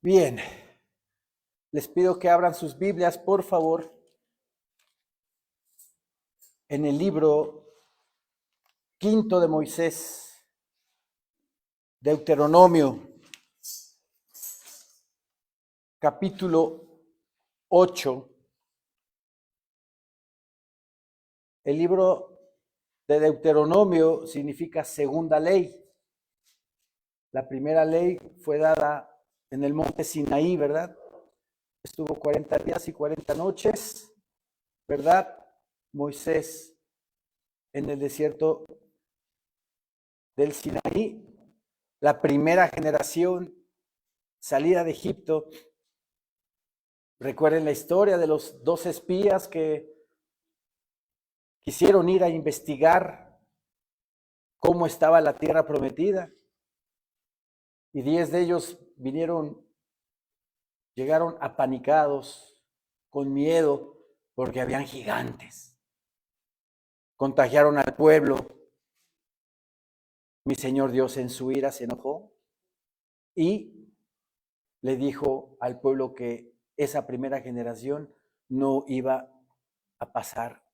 Bien, les pido que abran sus Biblias, por favor, en el libro quinto de Moisés, Deuteronomio, capítulo 8. El libro de Deuteronomio significa segunda ley. La primera ley fue dada en el monte Sinaí, ¿verdad? Estuvo 40 días y 40 noches, ¿verdad? Moisés en el desierto del Sinaí, la primera generación salida de Egipto. Recuerden la historia de los 2 espías que quisieron ir a investigar cómo estaba la tierra prometida, y 10 de ellos llegaron apanicados, con miedo, porque habían gigantes. Contagiaron al pueblo. Mi Señor Dios en su ira se enojó y le dijo al pueblo que esa primera generación no iba a pasar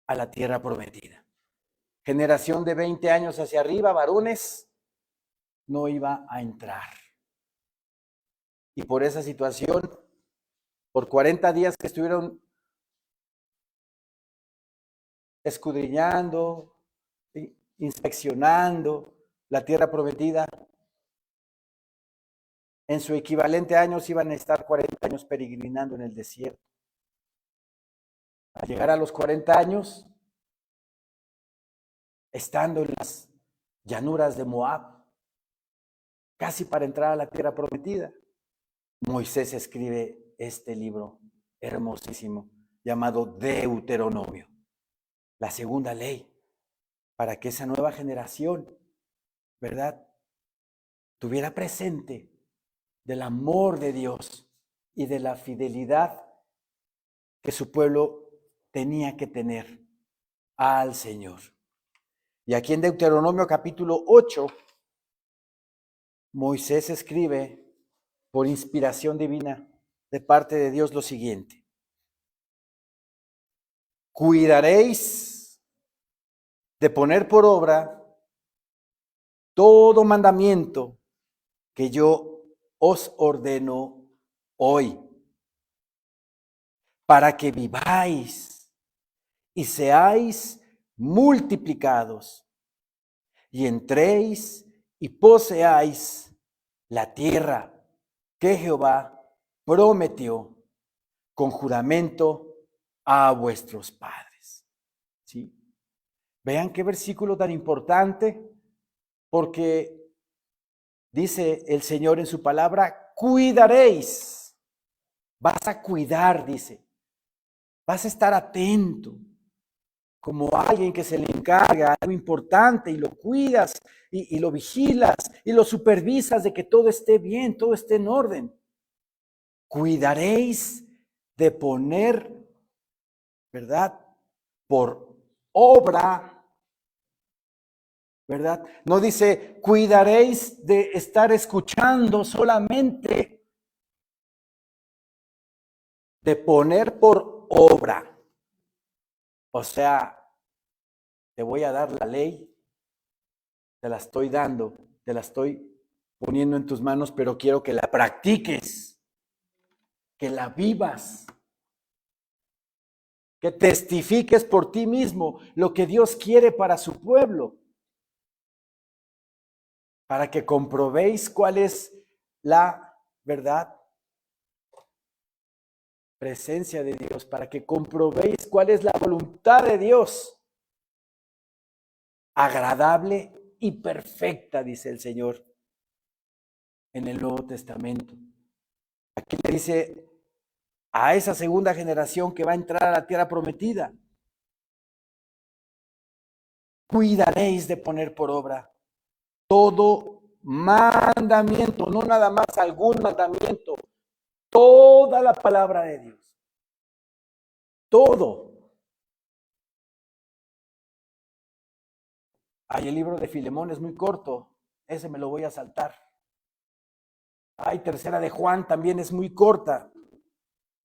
a la tierra prometida. Generación de 20 años hacia arriba, varones, no iba a entrar. Y por esa situación, por 40 días que estuvieron escudriñando, inspeccionando la tierra prometida, en su equivalente a años iban a estar 40 años peregrinando en el desierto. Al llegar a los 40 años, estando en las llanuras de Moab, casi para entrar a la tierra prometida, Moisés escribe este libro hermosísimo llamado Deuteronomio, la segunda ley, para que esa nueva generación, ¿verdad?, tuviera presente del amor de Dios y de la fidelidad que su pueblo tenía que tener al Señor. Y aquí en Deuteronomio capítulo 8, Moisés escribe por inspiración divina de parte de Dios lo siguiente: cuidaréis de poner por obra todo mandamiento que yo os ordeno hoy, para que viváis y seáis multiplicados, y entréis y poseáis la tierra que Jehová prometió con juramento a vuestros padres. ¿Sí? Vean qué versículo tan importante, porque dice el Señor en su palabra: cuidaréis. Vas a cuidar, dice. Vas a estar atento, como alguien que se le encarga algo importante y lo cuidas y lo vigilas y lo supervisas de que todo esté bien, todo esté en orden. Cuidaréis de poner, ¿verdad?, por obra, ¿verdad? No dice cuidaréis de estar escuchando solamente, de poner por obra. O sea, te voy a dar la ley, te la estoy dando, te la estoy poniendo en tus manos, pero quiero que la practiques, que la vivas, que testifiques por ti mismo lo que Dios quiere para su pueblo, para que comprobéis cuál es la verdad, presencia de Dios, para que comprobéis cuál es la voluntad de Dios, agradable y perfecta, dice el Señor en el Nuevo Testamento. Aquí le dice a esa segunda generación que va a entrar a la tierra prometida: cuidaréis de poner por obra todo mandamiento, no nada más algún mandamiento, toda la palabra de Dios, todo. Hay el libro de Filemón, es muy corto, ese me lo voy a saltar. Ay, tercera de Juan también es muy corta.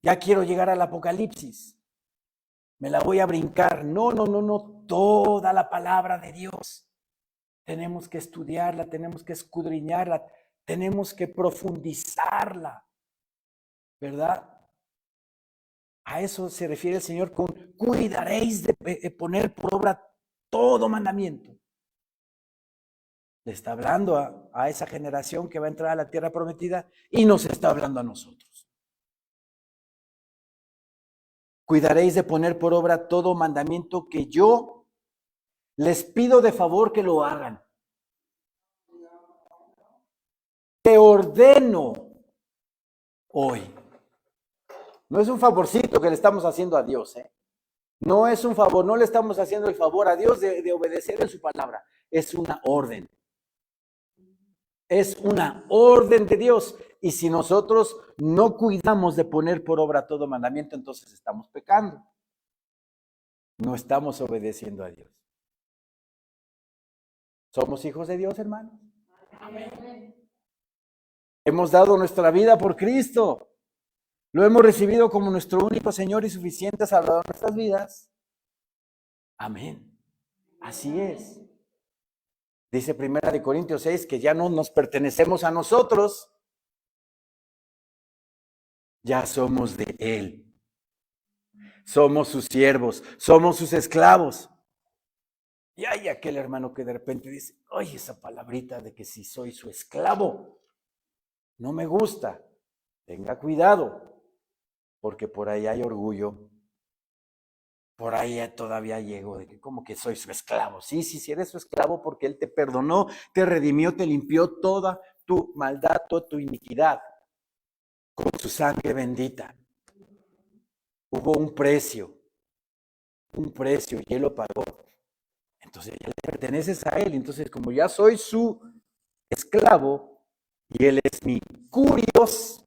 Ya quiero llegar al Apocalipsis. Me la voy a brincar. No, no, no, no. Toda la palabra de Dios. Tenemos que estudiarla, tenemos que escudriñarla, tenemos que profundizarla, ¿verdad? A eso se refiere el Señor con cuidaréis de poner por obra todo mandamiento. Le está hablando a esa generación que va a entrar a la tierra prometida y nos está hablando a nosotros. Cuidaréis de poner por obra todo mandamiento que yo les pido de favor que lo hagan. Te ordeno hoy. No es un favorcito que le estamos haciendo a Dios, ¿eh? No es un favor, no le estamos haciendo el favor a Dios de obedecer en su palabra. Es una orden. Es una orden de Dios. Y si nosotros no cuidamos de poner por obra todo mandamiento, entonces estamos pecando. No estamos obedeciendo a Dios. ¿Somos hijos de Dios, hermanos? Amén. Hemos dado nuestra vida por Cristo. Lo hemos recibido como nuestro único Señor y suficiente Salvador de nuestras vidas. Amén. Así es. Dice 1 Corintios 6 que ya no nos pertenecemos a nosotros. Ya somos de Él. Somos sus siervos, somos sus esclavos. Y hay aquel hermano que de repente dice, oye, esa palabrita de que si soy su esclavo, no me gusta. Tenga cuidado, porque por ahí hay orgullo. Por ahí todavía llego de que como que soy su esclavo. Sí, eres su esclavo porque Él te perdonó, te redimió, te limpió toda tu maldad, toda tu iniquidad con su sangre bendita. Hubo un precio y Él lo pagó. Entonces ya le perteneces a Él. Entonces como ya soy su esclavo y Él es mi kurios,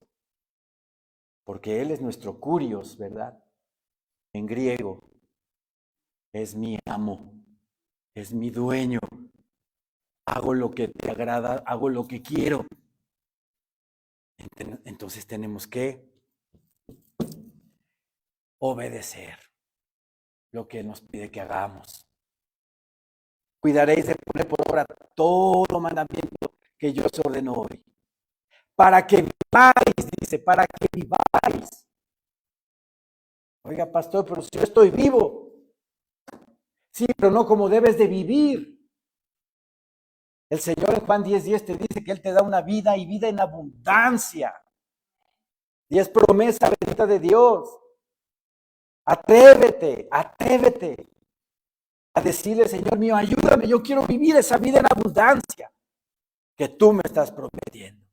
porque Él es nuestro kurios, ¿verdad? En griego. Es mi amo, es mi dueño. Hago lo que te agrada, hago lo que quiero. Entonces tenemos que obedecer lo que nos pide que hagamos. Cuidaréis de poner por obra todo mandamiento que yo os ordeno hoy. Para que viváis, dice, para que viváis. Oiga, pastor, pero si yo estoy vivo. Sí, pero no como debes de vivir. El Señor en Juan 10:10 te dice que Él te da una vida y vida en abundancia. Y es promesa bendita de Dios. Atrévete a decirle, Señor mío, ayúdame, yo quiero vivir esa vida en abundancia que tú me estás prometiendo.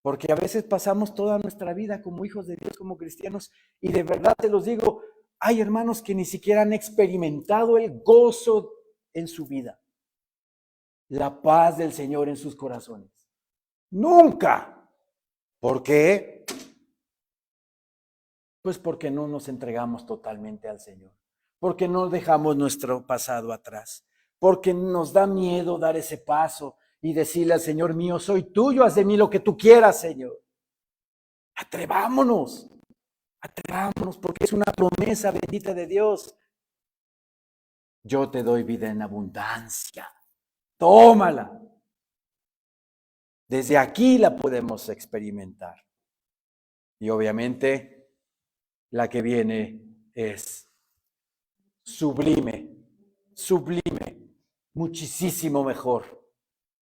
Porque a veces pasamos toda nuestra vida como hijos de Dios, como cristianos, y de verdad te los digo, hay hermanos que ni siquiera han experimentado el gozo en su vida, la paz del Señor en sus corazones. Nunca. ¿Por qué? Pues porque no nos entregamos totalmente al Señor, porque no dejamos nuestro pasado atrás, porque nos da miedo dar ese paso y decirle al Señor mío, soy tuyo, haz de mí lo que tú quieras, Señor. Atrevámonos, porque es una promesa bendita de Dios. Yo te doy vida en abundancia, tómala. Desde aquí la podemos experimentar. Y obviamente la que viene es sublime, muchísimo mejor.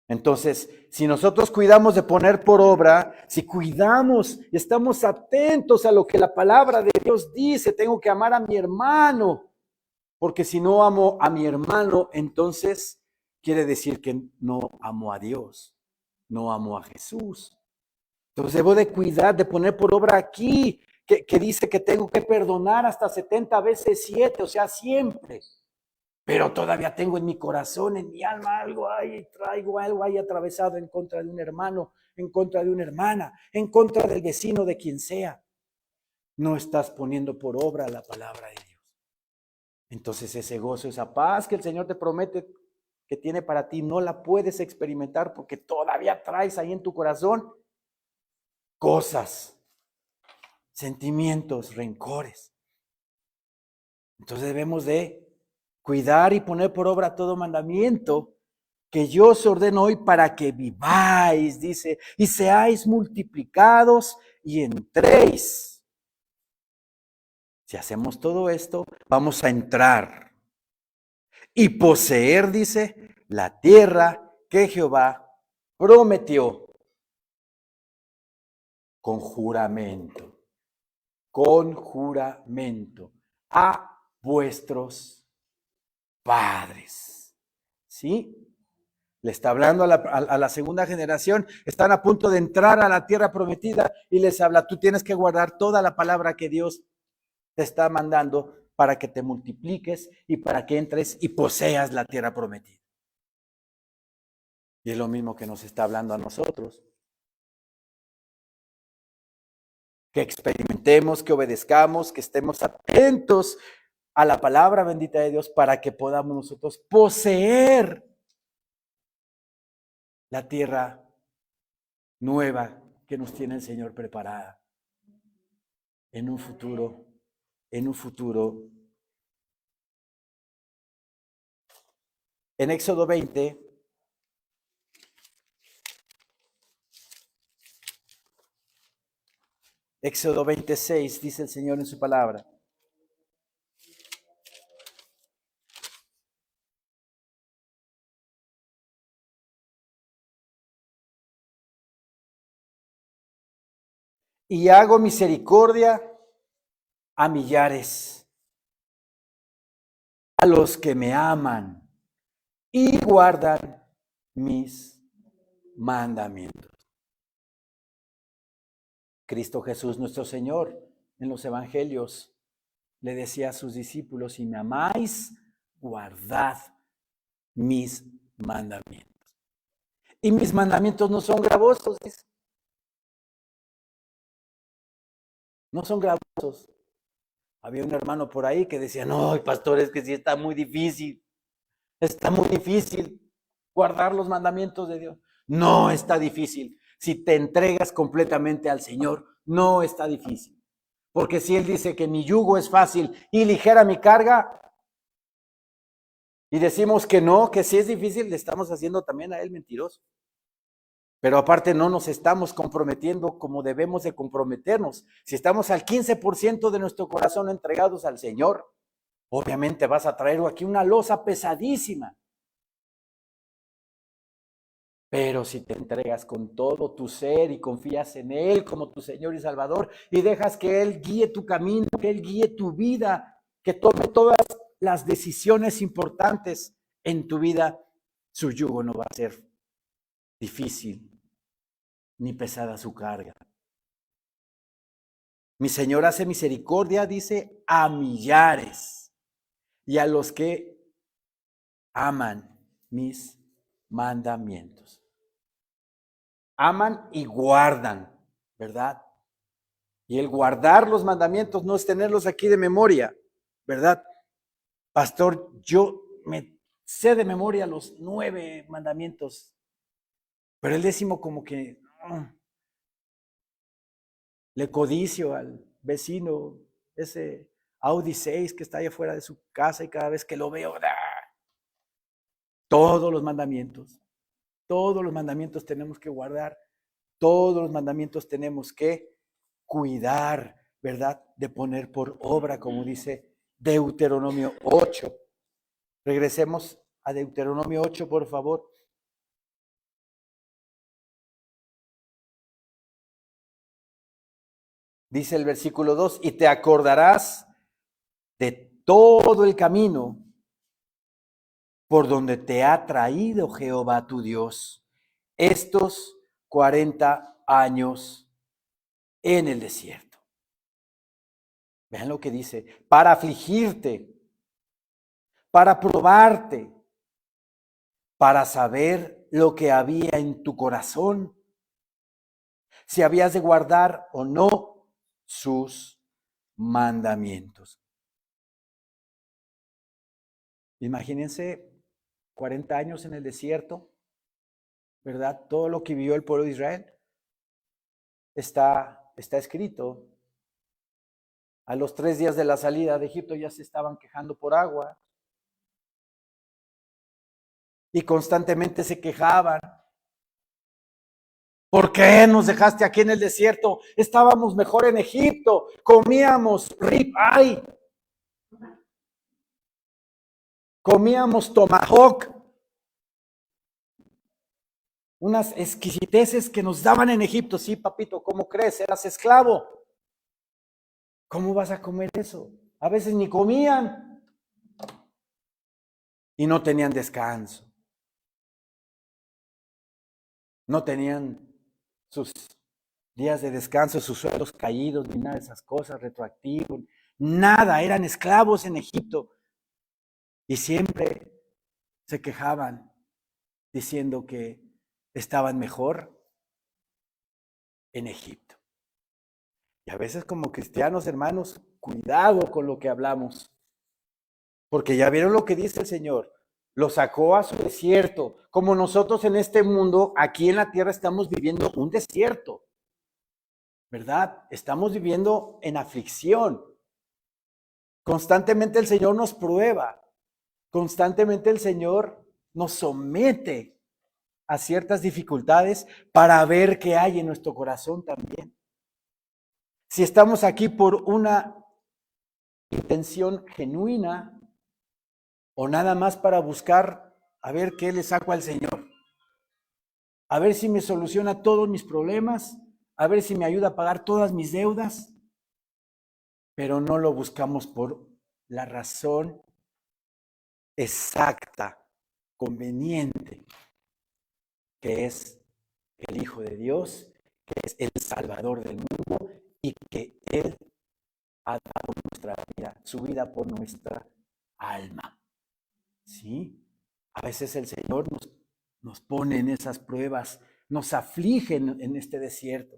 Entonces, si nosotros cuidamos de poner por obra, si cuidamos y estamos atentos a lo que la palabra de Dios dice, tengo que amar a mi hermano, porque si no amo a mi hermano, entonces quiere decir que no amo a Dios, no amo a Jesús. Entonces debo de cuidar, de poner por obra aquí, que dice que tengo que perdonar hasta 70 veces 7, o sea, siempre. Pero todavía tengo en mi corazón, en mi alma, traigo algo ahí atravesado en contra de un hermano, en contra de una hermana, en contra del vecino, de quien sea. No estás poniendo por obra la palabra de Dios. Entonces ese gozo, esa paz que el Señor te promete que tiene para ti, no la puedes experimentar porque todavía todavía traes ahí en tu corazón cosas, sentimientos, rencores. Entonces debemos de cuidar y poner por obra todo mandamiento que yo os ordeno hoy para que viváis, dice, y seáis multiplicados y entréis. Si hacemos todo esto, vamos a entrar y poseer, dice, la tierra que Jehová prometió con juramento a vuestros padres. ¿Sí? Le está hablando a la segunda generación, están a punto de entrar a la tierra prometida y les habla, tú tienes que guardar toda la palabra que Dios te está mandando para que te multipliques y para que entres y poseas la tierra prometida. Y es lo mismo que nos está hablando a nosotros. Que experimentemos, que obedezcamos, que estemos atentos a la palabra bendita de Dios para que podamos nosotros poseer la tierra nueva que nos tiene el Señor preparada en un futuro, En Éxodo 20, Éxodo 26, dice el Señor en su palabra. Y hago misericordia a millares, a los que me aman y guardan mis mandamientos. Cristo Jesús nuestro Señor en los evangelios le decía a sus discípulos, si me amáis, guardad mis mandamientos. Y mis mandamientos no son gravosos, dice. No son gravosos. Había un hermano por ahí que decía, no, pastor, es que sí está muy difícil guardar los mandamientos de Dios. No está difícil. Si te entregas completamente al Señor, no está difícil. Porque si Él dice que mi yugo es fácil y ligera mi carga, y decimos que no, que sí es difícil, le estamos haciendo también a Él mentiroso. Pero aparte no nos estamos comprometiendo como debemos de comprometernos. Si estamos al 15% de nuestro corazón entregados al Señor, obviamente vas a traer aquí una losa pesadísima. Pero si te entregas con todo tu ser y confías en Él como tu Señor y Salvador y dejas que Él guíe tu camino, que Él guíe tu vida, que tome todas las decisiones importantes en tu vida, su yugo no va a ser difícil ni pesada su carga. Mi Señor hace misericordia, dice, a millares y a los que aman mis mandamientos. Aman y guardan, ¿verdad? Y el guardar los mandamientos no es tenerlos aquí de memoria, ¿verdad? Pastor, yo me sé de memoria los 9 mandamientos, pero el 10º como que le codicio al vecino ese Audi 6 que está allá afuera de su casa y cada vez que lo veo, todos los mandamientos tenemos que guardar, todos los mandamientos tenemos que cuidar, ¿verdad? De poner por obra, como dice Deuteronomio 8. Regresemos a Deuteronomio 8, por favor. Dice el versículo 2, y te acordarás de todo el camino por donde te ha traído Jehová tu Dios estos 40 años en el desierto. Vean lo que dice, para afligirte, para probarte, para saber lo que había en tu corazón, si habías de guardar o no sus mandamientos. Imagínense 40 años en el desierto, ¿verdad? Todo lo que vivió el pueblo de Israel está escrito. A los 3 días de la salida de Egipto ya se estaban quejando por agua y constantemente se quejaban. ¿Por qué nos dejaste aquí en el desierto? Estábamos mejor en Egipto, comíamos rib-eye, comíamos tomahawk, unas exquisiteces que nos daban en Egipto. Sí, papito, ¿cómo crees? Eras esclavo. ¿Cómo vas a comer eso? A veces ni comían y no tenían descanso. No tenían sus días de descanso, sus sueldos caídos, ni nada de esas cosas, retroactivos, nada, eran esclavos en Egipto. Y siempre se quejaban diciendo que estaban mejor en Egipto. Y a veces como cristianos, hermanos, cuidado con lo que hablamos, porque ya vieron lo que dice el Señor. Lo sacó a su desierto, como nosotros en este mundo, aquí en la tierra estamos viviendo un desierto, ¿verdad? Estamos viviendo en aflicción. Constantemente el Señor nos prueba, constantemente el Señor nos somete a ciertas dificultades para ver qué hay en nuestro corazón también. Si estamos aquí por una intención genuina o nada más para buscar a ver qué le saco al Señor, a ver si me soluciona todos mis problemas, a ver si me ayuda a pagar todas mis deudas, pero no lo buscamos por la razón exacta, conveniente, que es el Hijo de Dios, que es el Salvador del mundo y que Él ha dado nuestra vida, su vida por nuestra alma. ¿Sí? A veces el Señor nos pone en esas pruebas, nos aflige en este desierto,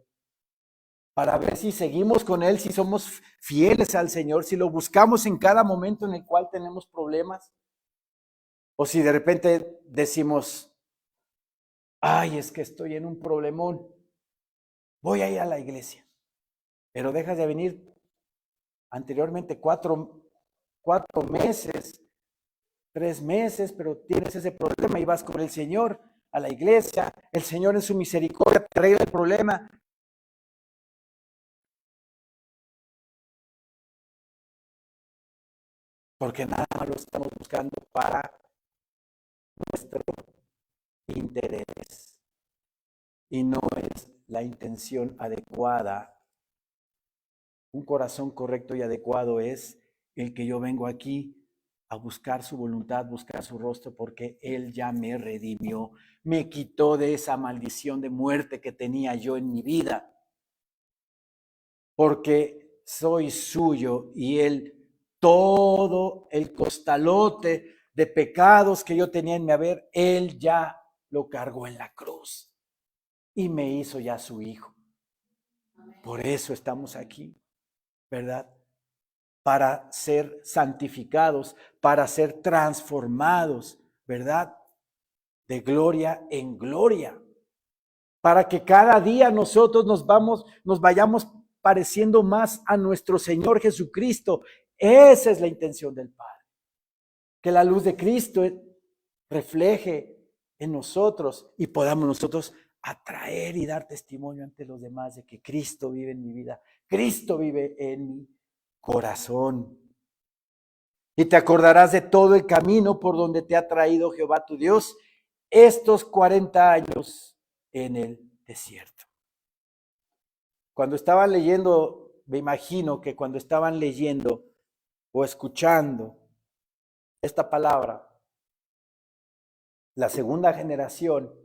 para ver si seguimos con Él, si somos fieles al Señor, si lo buscamos en cada momento en el cual tenemos problemas, o si de repente decimos, ay, es que estoy en un problemón, voy a ir a la iglesia, pero dejas de venir anteriormente 4 meses, 3 meses, pero tienes ese problema y vas con el Señor a la iglesia, el Señor en su misericordia te arregla el problema. Porque nada más lo estamos buscando para nuestro interés y no es la intención adecuada. Un corazón correcto y adecuado es el que yo vengo aquí a buscar su voluntad, buscar su rostro, porque Él ya me redimió, me quitó de esa maldición de muerte que tenía yo en mi vida, porque soy suyo y Él, todo el costalote de pecados que yo tenía en mi haber, Él ya lo cargó en la cruz y me hizo ya su hijo. Por eso estamos aquí, ¿verdad? Para ser santificados, para ser transformados, ¿verdad? De gloria en gloria. Para que cada día nosotros nos vayamos pareciendo más a nuestro Señor Jesucristo. Esa es la intención del Padre. Que la luz de Cristo refleje en nosotros y podamos nosotros atraer y dar testimonio ante los demás de que Cristo vive en mi vida, Cristo vive en mi corazón. Y te acordarás de todo el camino por donde te ha traído Jehová tu Dios estos 40 años en el desierto. Cuando estaban leyendo, me imagino que cuando estaban leyendo o escuchando esta palabra, la segunda generación,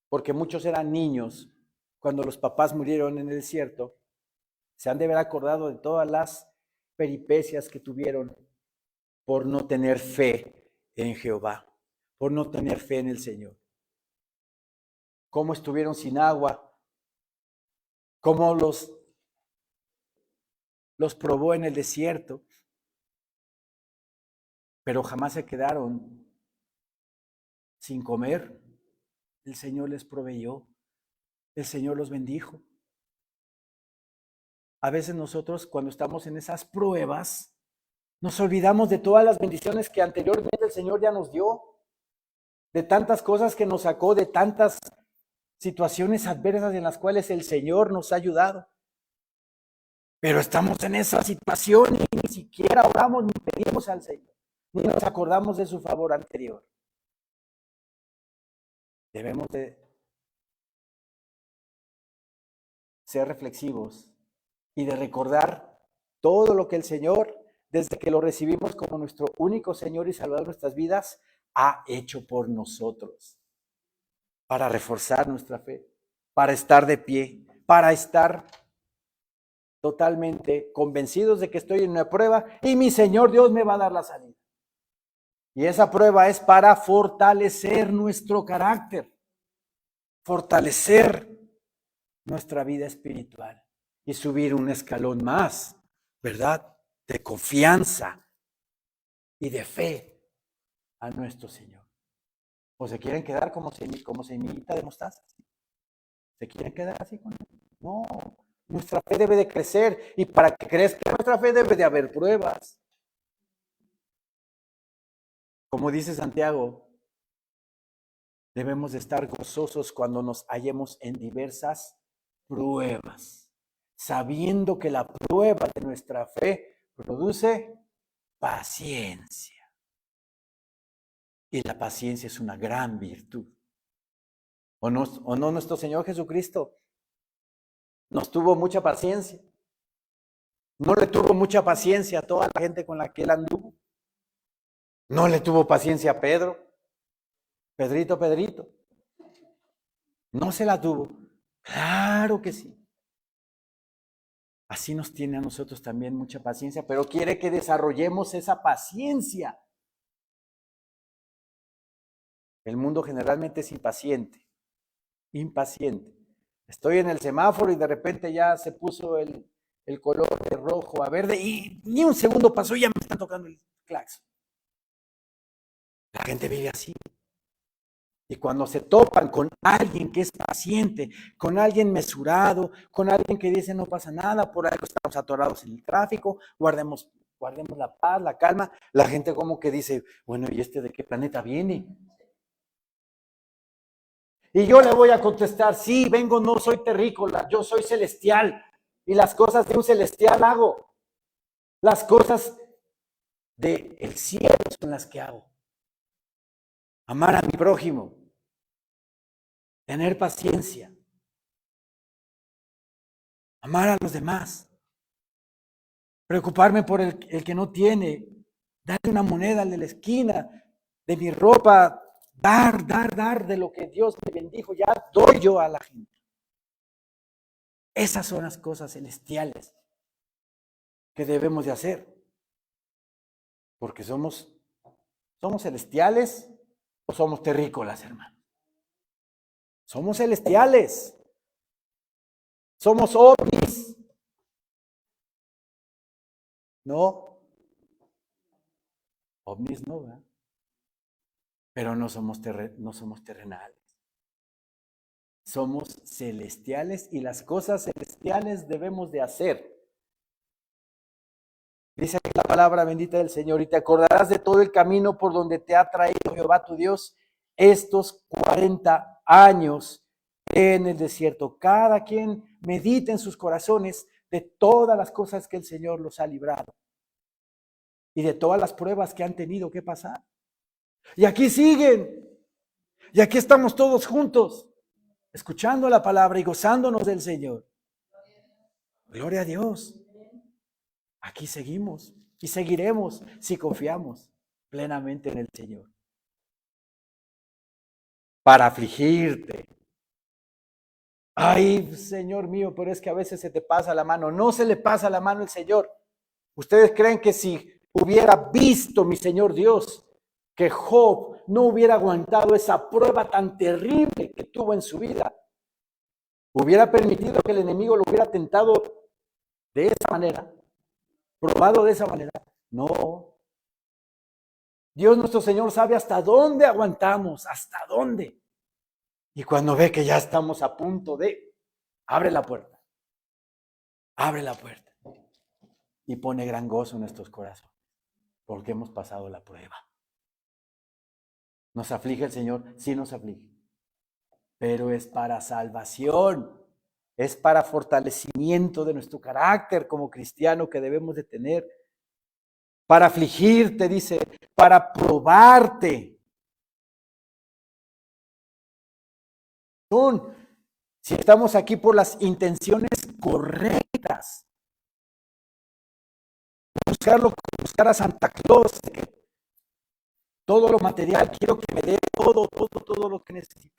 porque muchos eran niños cuando los papás murieron en el desierto, se han de haber acordado de todas las peripecias que tuvieron por no tener fe en Jehová, por no tener fe en el Señor. Cómo estuvieron sin agua, cómo los probó en el desierto, pero jamás se quedaron sin comer. el Señor les proveyó, el Señor los bendijo. A veces nosotros cuando estamos en esas pruebas, nos olvidamos de todas las bendiciones que anteriormente el Señor ya nos dio, de tantas cosas que nos sacó, de tantas situaciones adversas en las cuales el Señor nos ha ayudado. Pero estamos en esa situación y ni siquiera oramos ni pedimos al Señor, ni nos acordamos de su favor anterior. Debemos de ser reflexivos y de recordar todo lo que el Señor, desde que lo recibimos como nuestro único Señor y Salvador de nuestras vidas, ha hecho por nosotros, para reforzar nuestra fe, para estar de pie, para estar totalmente convencidos de que estoy en una prueba y mi Señor Dios me va a dar la salida. Y esa prueba es para fortalecer nuestro carácter, fortalecer nuestra vida espiritual y subir un escalón más, ¿verdad? De confianza y de fe a nuestro Señor. ¿O se quieren quedar como semillita de mostaza? ¿Se quieren quedar así con él? No, nuestra fe debe de crecer y para que crezca nuestra fe debe de haber pruebas. Como dice Santiago, debemos de estar gozosos cuando nos hallemos en diversas pruebas, sabiendo que la prueba de nuestra fe produce paciencia. Y la paciencia es una gran virtud. ¿O no nuestro Señor Jesucristo nos tuvo mucha paciencia? ¿No le tuvo mucha paciencia a toda la gente con la que él anduvo? ¿No le tuvo paciencia a Pedro? Pedrito. ¿No se la tuvo? Claro que sí. Así nos tiene a nosotros también mucha paciencia, pero quiere que desarrollemos esa paciencia. El mundo generalmente es impaciente. Estoy en el semáforo y de repente ya se puso el color de rojo a verde y ni un segundo pasó y ya me están tocando el claxon. La gente vive así. Y cuando se topan con alguien que es paciente, con alguien mesurado, con alguien que dice no pasa nada, por algo estamos atorados en el tráfico, guardemos la paz, la calma, la gente como que dice, bueno, ¿y este de qué planeta viene? Y yo le voy a contestar, sí, vengo, no soy terrícola, yo soy celestial. Y las cosas de un celestial hago. Las cosas del cielo son las que hago. Amar a mi prójimo. Tener paciencia. Amar a los demás. Preocuparme por el que no tiene. Darle una moneda al de la esquina. De mi ropa. Dar de lo que Dios me bendijo. Ya doy yo a la gente. Esas son las cosas celestiales que debemos de hacer. Porque somos celestiales o somos terrícolas, hermano. Somos celestiales. Somos ovnis. No. Ovnis no, ¿verdad? Pero no somos terrenales. Somos celestiales y las cosas celestiales debemos de hacer. Dice la palabra bendita del Señor, y te acordarás de todo el camino por donde te ha traído Jehová tu Dios estos 40 años en el desierto. Cada quien medita en sus corazones de todas las cosas que el Señor los ha librado y de todas las pruebas que han tenido que pasar. Y aquí siguen, y aquí estamos todos juntos, escuchando la palabra y gozándonos del Señor. Gloria a Dios. Aquí seguimos y seguiremos si confiamos plenamente en el Señor. Para afligirte. Ay, Señor mío, pero es que a veces se te pasa la mano. No se le pasa la mano al Señor. ¿Ustedes creen que si hubiera visto mi Señor Dios que Job no hubiera aguantado esa prueba tan terrible que tuvo en su vida, hubiera permitido que el enemigo lo hubiera tentado de esa manera, probado de esa manera? No. Dios nuestro Señor sabe hasta dónde aguantamos, hasta dónde. Y cuando ve que ya estamos a punto de, abre la puerta, abre la puerta y pone gran gozo en nuestros corazones, porque hemos pasado la prueba. ¿Nos aflige el Señor? Sí nos aflige, pero es para salvación, es para fortalecimiento de nuestro carácter como cristiano que debemos de tener, para afligirte, dice, para probarte. Si estamos aquí por las intenciones correctas, buscar a Santa Claus, que todo lo material, quiero que me dé todo lo que necesito,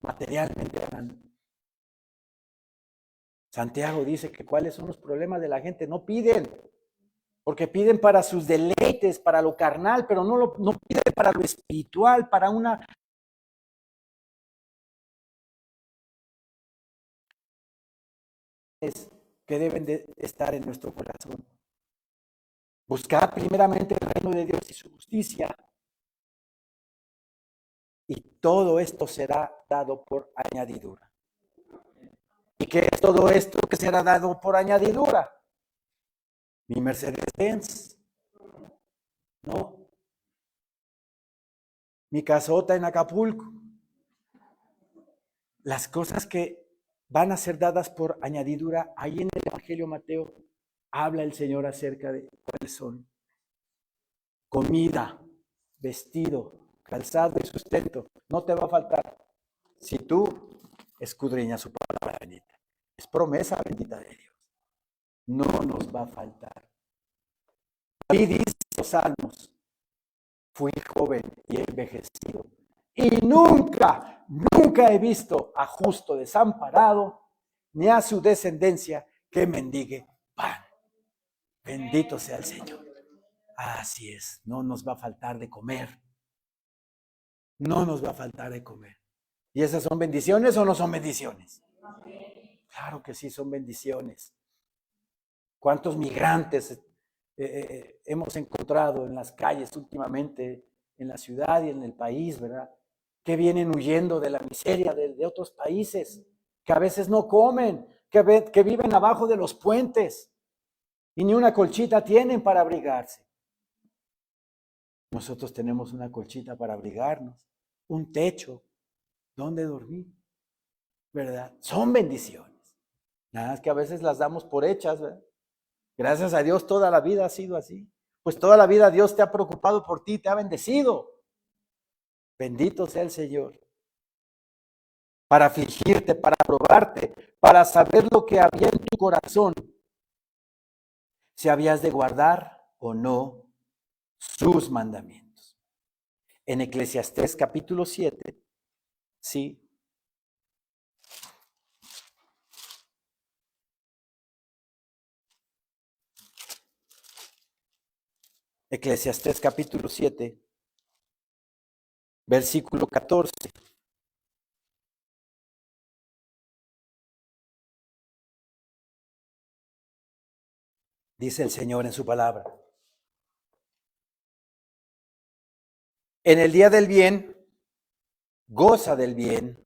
materialmente hablando. Santiago dice que cuáles son los problemas de la gente, no piden, porque piden para sus deleites, para lo carnal, pero no piden para lo espiritual, para una que deben de estar en nuestro corazón. Buscar primeramente el reino de Dios y su justicia, y todo esto será dado por añadidura. ¿Y qué es todo esto que será dado por añadidura? Mi Mercedes-Benz, ¿no? Mi casota en Acapulco. Las cosas que van a ser dadas por añadidura, ahí en el Evangelio Mateo habla el Señor acerca de cuáles son. Comida, vestido, calzado y sustento. No te va a faltar si tú escudriñas su palabra bendita. Es promesa bendita de Dios. No nos va a faltar. Ahí dice los salmos, fui joven y envejecido, y nunca he visto a justo desamparado, ni a su descendencia que mendigue pan. Bendito sea el Señor. Así es, no nos va a faltar de comer. No nos va a faltar de comer. ¿Y esas son bendiciones o no son bendiciones? Claro que sí, son bendiciones. ¿Cuántos migrantes hemos encontrado en las calles últimamente, en la ciudad y en el país, ¿verdad? Que vienen huyendo de la miseria de otros países, que a veces no comen, que viven abajo de los puentes y ni una colchita tienen para abrigarse. Nosotros tenemos una colchita para abrigarnos, un techo donde dormir, ¿verdad? Son bendiciones. Nada más que a veces las damos por hechas, ¿verdad? Gracias a Dios toda la vida ha sido así. Pues toda la vida Dios te ha preocupado por ti, te ha bendecido. Bendito sea el Señor. Para afligirte, para probarte, para saber lo que había en tu corazón. Si habías de guardar o no sus mandamientos. En Eclesiastés capítulo 7, sí. Eclesiastés capítulo 7, versículo 14. Dice el Señor en su palabra. En el día del bien, goza del bien.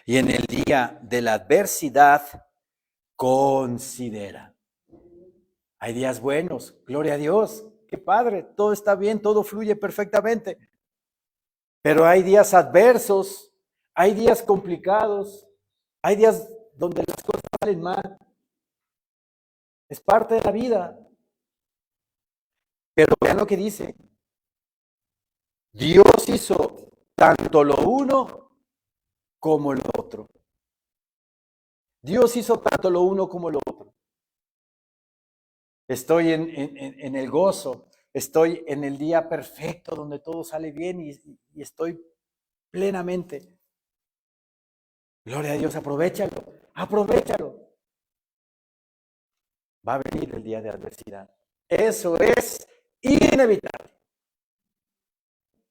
Y en el día de la adversidad, considera. Hay días buenos, gloria a Dios, qué padre, todo está bien, todo fluye perfectamente. Pero hay días adversos, hay días complicados, hay días donde las cosas salen mal. Es parte de la vida. Pero vean lo que dice. Dios hizo tanto lo uno como lo otro. Dios hizo tanto lo uno como lo otro. Estoy en el gozo, estoy en el día perfecto donde todo sale bien y estoy plenamente. Gloria a Dios, aprovechalo, aprovechalo. Va a venir el día de adversidad. Eso es inevitable,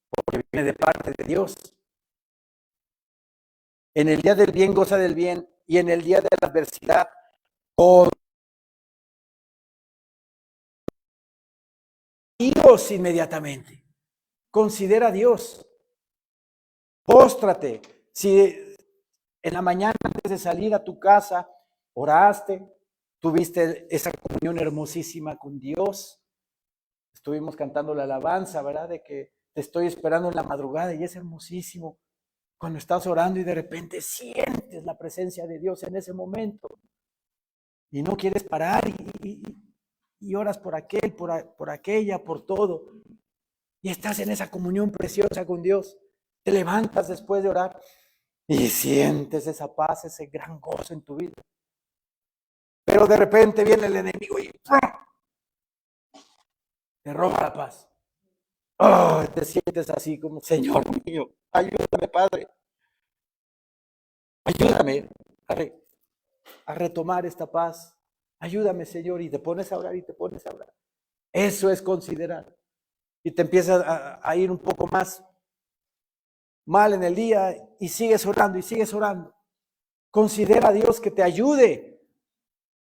porque viene de parte de Dios. En el día del bien goza del bien y en el día de la adversidad con Dios inmediatamente. Considera a Dios. Póstrate. Si en la mañana antes de salir a tu casa oraste, tuviste esa comunión hermosísima con Dios. Estuvimos cantando la alabanza, ¿verdad? De que te estoy esperando en la madrugada y es hermosísimo cuando estás orando y de repente sientes la presencia de Dios en ese momento y no quieres parar y oras por aquel, por aquella, por todo. Y estás en esa comunión preciosa con Dios. Te levantas después de orar y sientes esa paz, ese gran gozo en tu vida. Pero de repente viene el enemigo y te roba la paz. Oh, te sientes así como, Señor mío, ayúdame, Padre. Ayúdame a retomar esta paz. Ayúdame, Señor. Y te pones a orar y te pones a orar. Eso es considerar. Y te empiezas a ir un poco más mal en el día y sigues orando y sigues orando. Considera a Dios que te ayude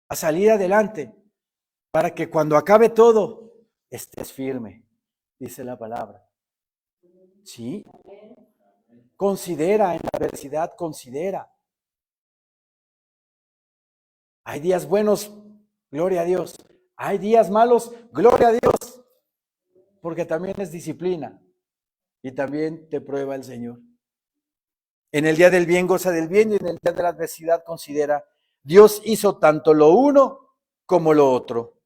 a salir adelante para que cuando acabe todo estés firme, dice la palabra. Sí. Considera en la adversidad, considera. Hay días buenos, gloria a Dios. Hay días malos, gloria a Dios. Porque también es disciplina y también te prueba el Señor. En el día del bien goza del bien y en el día de la adversidad considera. Dios hizo tanto lo uno como lo otro,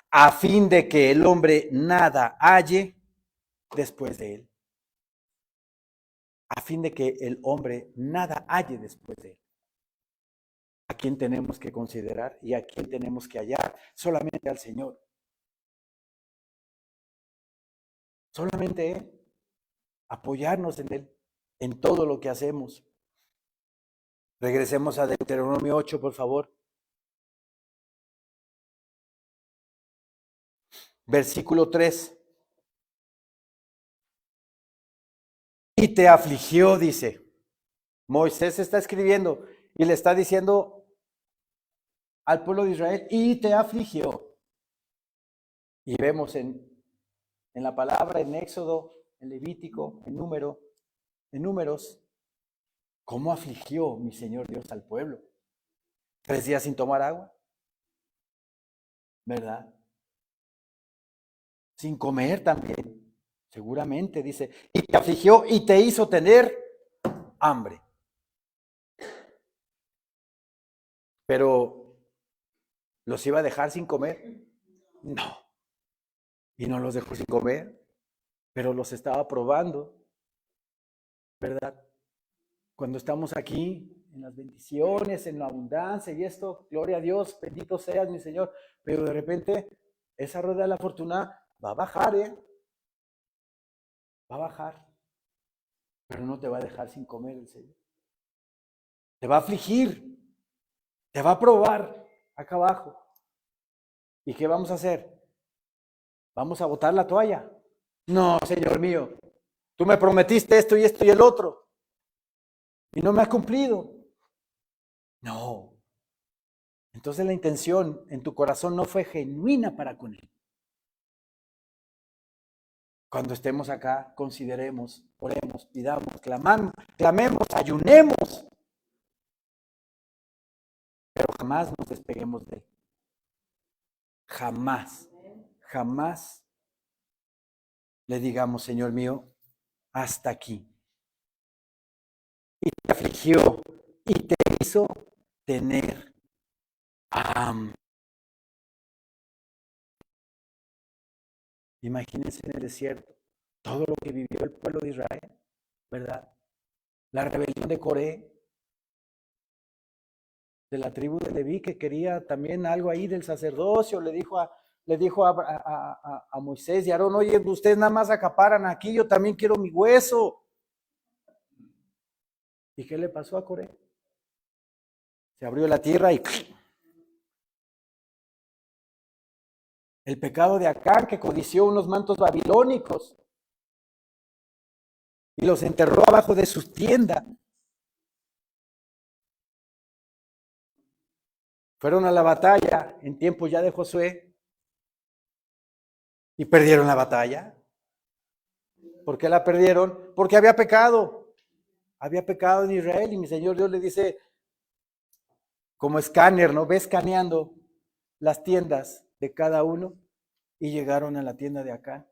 a fin de que el hombre nada halle después de él. A fin de que el hombre nada halle después de él. ¿A quién tenemos que considerar y a quién tenemos que hallar? Solamente al Señor. Solamente Él. Apoyarnos en Él, en todo lo que hacemos. Regresemos a Deuteronomio 8, por favor. Versículo 3. Y te afligió, dice. Moisés está escribiendo y le está diciendo al pueblo de Israel, y te afligió. Y vemos en la palabra, en Éxodo, en Levítico, en Números, cómo afligió mi Señor Dios al pueblo. 3 días sin tomar agua, ¿verdad? Sin comer también, seguramente, dice, y te afligió y te hizo tener hambre. Pero, ¿los iba a dejar sin comer? No. Y no los dejó sin comer, pero los estaba probando, ¿verdad? Cuando estamos aquí, en las bendiciones, en la abundancia y esto, gloria a Dios, bendito seas mi Señor, pero de repente esa rueda de la fortuna va a bajar, va a bajar, pero no te va a dejar sin comer el Señor. Te va a afligir, te va a probar acá abajo. ¿Y qué vamos a hacer? ¿Vamos a botar la toalla? No, Señor mío, tú me prometiste esto y esto y el otro, y no me has cumplido. No. Entonces la intención en tu corazón no fue genuina para con Él. Cuando estemos acá, consideremos, oremos, pidamos, clamemos, ayunemos, pero jamás nos despeguemos de Él. Jamás, jamás le digamos, Señor mío, hasta aquí. Y te afligió y te hizo tener hambre. Imagínense en el desierto todo lo que vivió el pueblo de Israel, ¿verdad? La rebelión de Coré, de la tribu de Leví, que quería también algo ahí del sacerdocio, le dijo a Moisés y Aarón, oye, ustedes nada más acaparan aquí, yo también quiero mi hueso. ¿Y qué le pasó a Coré? Se abrió la tierra y el pecado de Acán, que codició unos mantos babilónicos y los enterró abajo de su tienda. Fueron a la batalla en tiempos ya de Josué y perdieron la batalla. ¿Por qué la perdieron? Porque había pecado. Había pecado en Israel y mi Señor Dios le dice, como escáner, ¿no? Ve escaneando las tiendas de cada uno y llegaron a la tienda de Acán.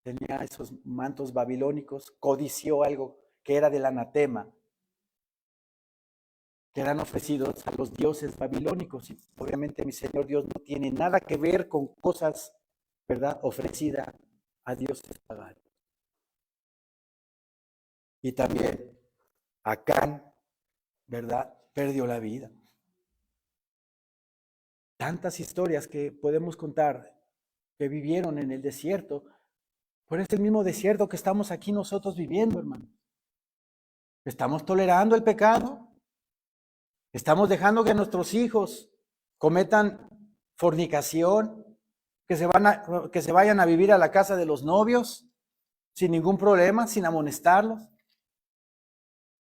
Tenía esos mantos babilónicos, codició algo que era del anatema, que eran ofrecidos a los dioses babilónicos. Y obviamente mi Señor Dios no tiene nada que ver con cosas, ¿verdad?, ofrecidas a dioses paganos. Y también Acán, ¿verdad?, perdió la vida. Tantas historias que podemos contar que vivieron en el desierto, por este mismo desierto que estamos aquí nosotros viviendo, hermano. Estamos tolerando el pecado, estamos dejando que nuestros hijos cometan fornicación, que se vayan a vivir a la casa de los novios sin ningún problema, sin amonestarlos.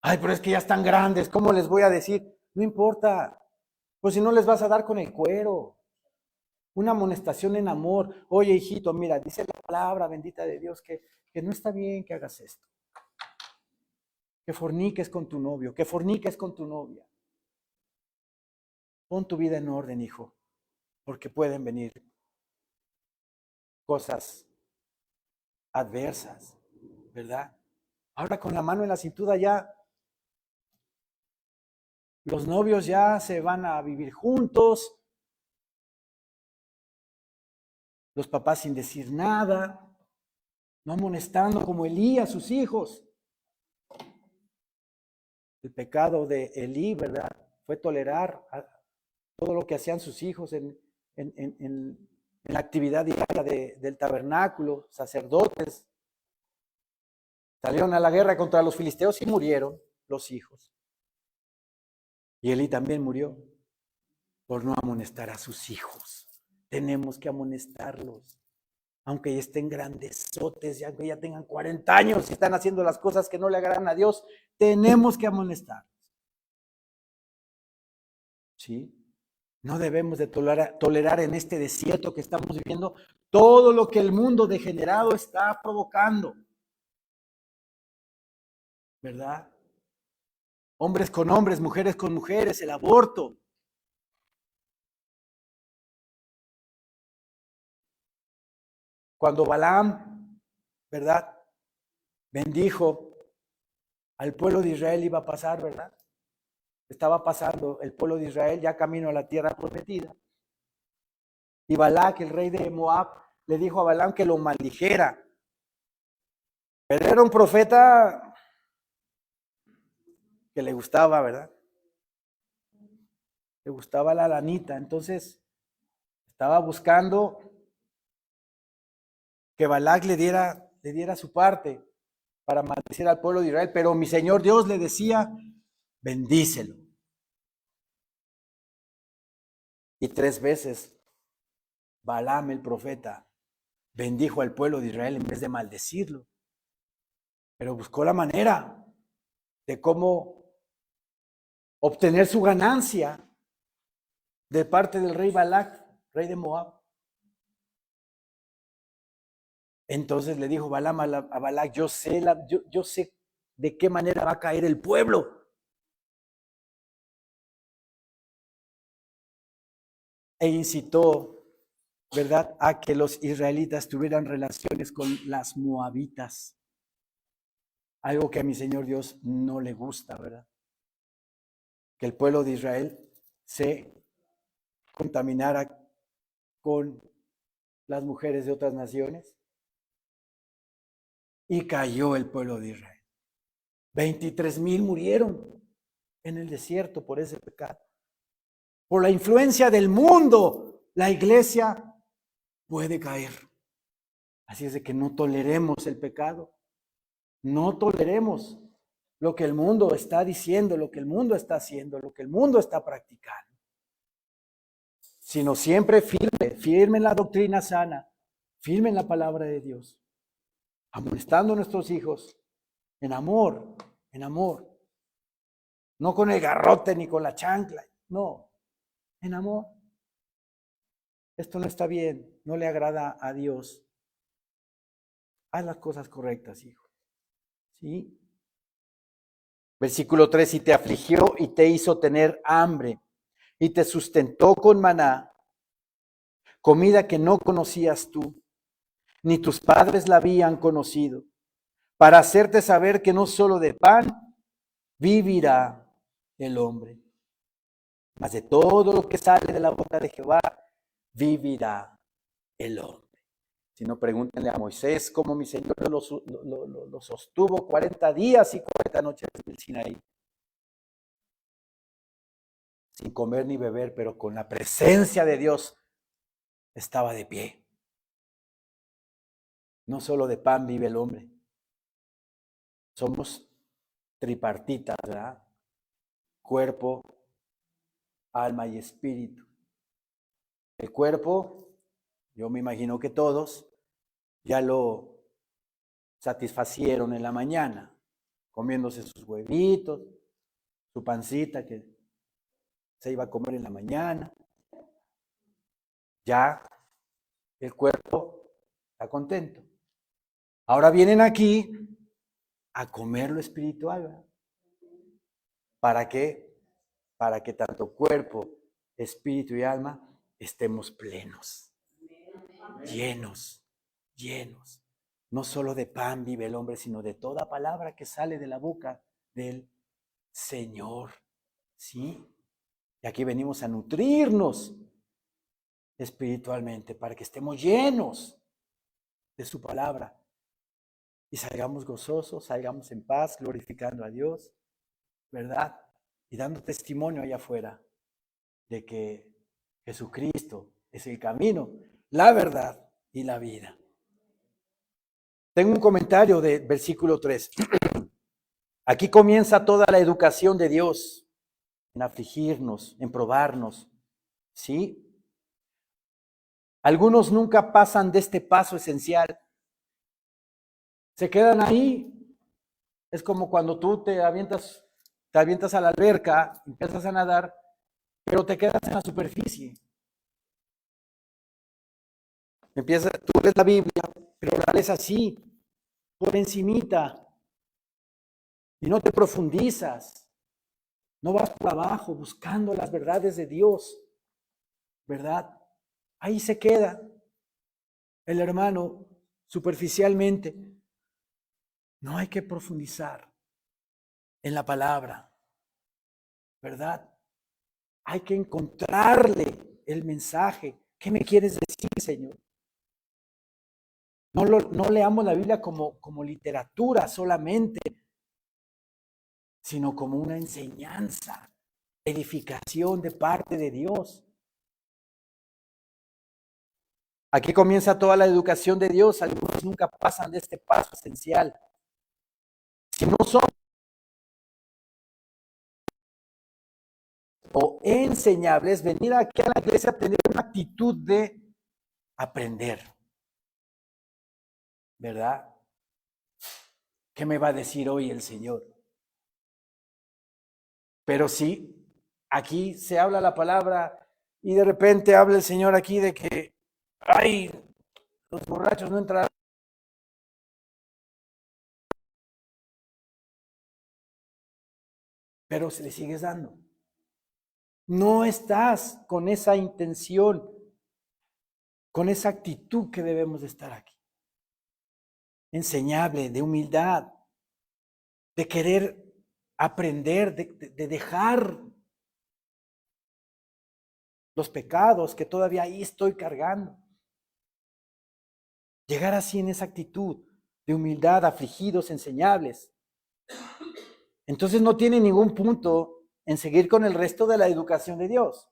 Ay, pero es que ya están grandes, ¿cómo les voy a decir? No importa, pues si no les vas a dar con el cuero. Una amonestación en amor. Oye, hijito, mira, dice la palabra bendita de Dios que no está bien que hagas esto. Que forniques con tu novio, que forniques con tu novia. Pon tu vida en orden, hijo, porque pueden venir cosas adversas, ¿verdad? Ahora con la mano en la cintura ya, los novios ya se van a vivir juntos, los papás sin decir nada, no amonestando como Elí a sus hijos. El pecado de Elí, ¿verdad?, fue tolerar todo lo que hacían sus hijos en la actividad diaria del tabernáculo, sacerdotes. Salieron a la guerra contra los filisteos y murieron los hijos. Y Elí también murió por no amonestar a sus hijos. Tenemos que amonestarlos. Aunque ya estén grandesotes, aunque ya tengan 40 años y están haciendo las cosas que no le agradan a Dios, tenemos que amonestarlos. ¿Sí? No debemos de tolerar en este desierto que estamos viviendo todo lo que el mundo degenerado está provocando. ¿Verdad? Hombres con hombres, mujeres con mujeres, el aborto. Cuando Balaam, ¿verdad?, bendijo al pueblo de Israel, iba a pasar, ¿verdad? Estaba pasando el pueblo de Israel ya camino a la tierra prometida. Y Balac, el rey de Moab, le dijo a Balaam que lo maldijera. Pero era un profeta que le gustaba, ¿verdad? Le gustaba la lanita. Entonces estaba buscando que Balac le diera su parte para maldecir al pueblo de Israel. Pero mi Señor Dios le decía, bendícelo. Y 3 veces Balaam, el profeta, bendijo al pueblo de Israel en vez de maldecirlo. Pero buscó la manera de cómo obtener su ganancia de parte del rey Balac, rey de Moab. Entonces le dijo Balaam a Balac, yo sé de qué manera va a caer el pueblo. E incitó, ¿verdad?, a que los israelitas tuvieran relaciones con las moabitas. Algo que a mi Señor Dios no le gusta, ¿verdad? Que el pueblo de Israel se contaminara con las mujeres de otras naciones. Y cayó el pueblo de Israel. 23,000 murieron en el desierto por ese pecado. Por la influencia del mundo, la iglesia puede caer. Así es de que no toleremos el pecado. No toleremos lo que el mundo está diciendo, lo que el mundo está haciendo, lo que el mundo está practicando. Sino siempre firme en la doctrina sana, firme en la palabra de Dios, amonestando a nuestros hijos en amor, no con el garrote ni con la chancla, no, en amor. Esto no está bien, no le agrada a Dios. Haz las cosas correctas, hijo. ¿Sí? Versículo 3, y te afligió y te hizo tener hambre y te sustentó con maná, comida que no conocías tú, ni tus padres la habían conocido, para hacerte saber que no solo de pan vivirá el hombre, mas de todo lo que sale de la boca de Jehová vivirá el hombre. Si no, pregúntenle a Moisés cómo mi Señor lo sostuvo 40 días y 40 noches en el Sinaí, sin comer ni beber, pero con la presencia de Dios estaba de pie. No solo de pan vive el hombre. Somos tripartitas, ¿verdad? Cuerpo, alma y espíritu. El cuerpo, yo me imagino que todos ya lo satisfacieron en la mañana, comiéndose sus huevitos, su pancita que se iba a comer en la mañana. Ya el cuerpo está contento. Ahora vienen aquí a comer lo espiritual, ¿verdad? ¿Para qué? Para que tanto cuerpo, espíritu y alma estemos plenos, llenos, llenos. No solo de pan vive el hombre, sino de toda palabra que sale de la boca del Señor. ¿Sí? Y aquí venimos a nutrirnos espiritualmente para que estemos llenos de su palabra y salgamos gozosos, salgamos en paz, glorificando a Dios, ¿verdad? Y dando testimonio allá afuera de que Jesucristo es el camino, la verdad y la vida. Tengo un comentario del versículo 3. Aquí comienza toda la educación de Dios en afligirnos, en probarnos, ¿sí? Algunos nunca pasan de este paso esencial. Se quedan ahí. Es como cuando tú te avientas a la alberca, empiezas a nadar, pero te quedas en la superficie. Tú lees la Biblia, pero la lees así, por encimita, y no te profundizas. No vas por abajo buscando las verdades de Dios, ¿verdad? Ahí se queda el hermano superficialmente. No hay que profundizar en la palabra, ¿verdad? Hay que encontrarle el mensaje. ¿Qué me quieres decir, Señor? No leamos la Biblia como literatura solamente, sino como una enseñanza, edificación de parte de Dios. Aquí comienza toda la educación de Dios. Algunos nunca pasan de este paso esencial. Si no son o enseñables, venir aquí a la iglesia a tener una actitud de aprender, ¿verdad? ¿Qué me va a decir hoy el Señor? Pero sí, aquí se habla la palabra y de repente habla el Señor aquí de que, ay, los borrachos no entrarán. Pero se le sigues dando. No estás con esa intención, con esa actitud que debemos de estar aquí. Enseñable, de humildad, de querer aprender, de dejar los pecados que todavía ahí estoy cargando. Llegar así en esa actitud de humildad, afligidos, enseñables. Entonces no tiene ningún punto en seguir con el resto de la educación de Dios.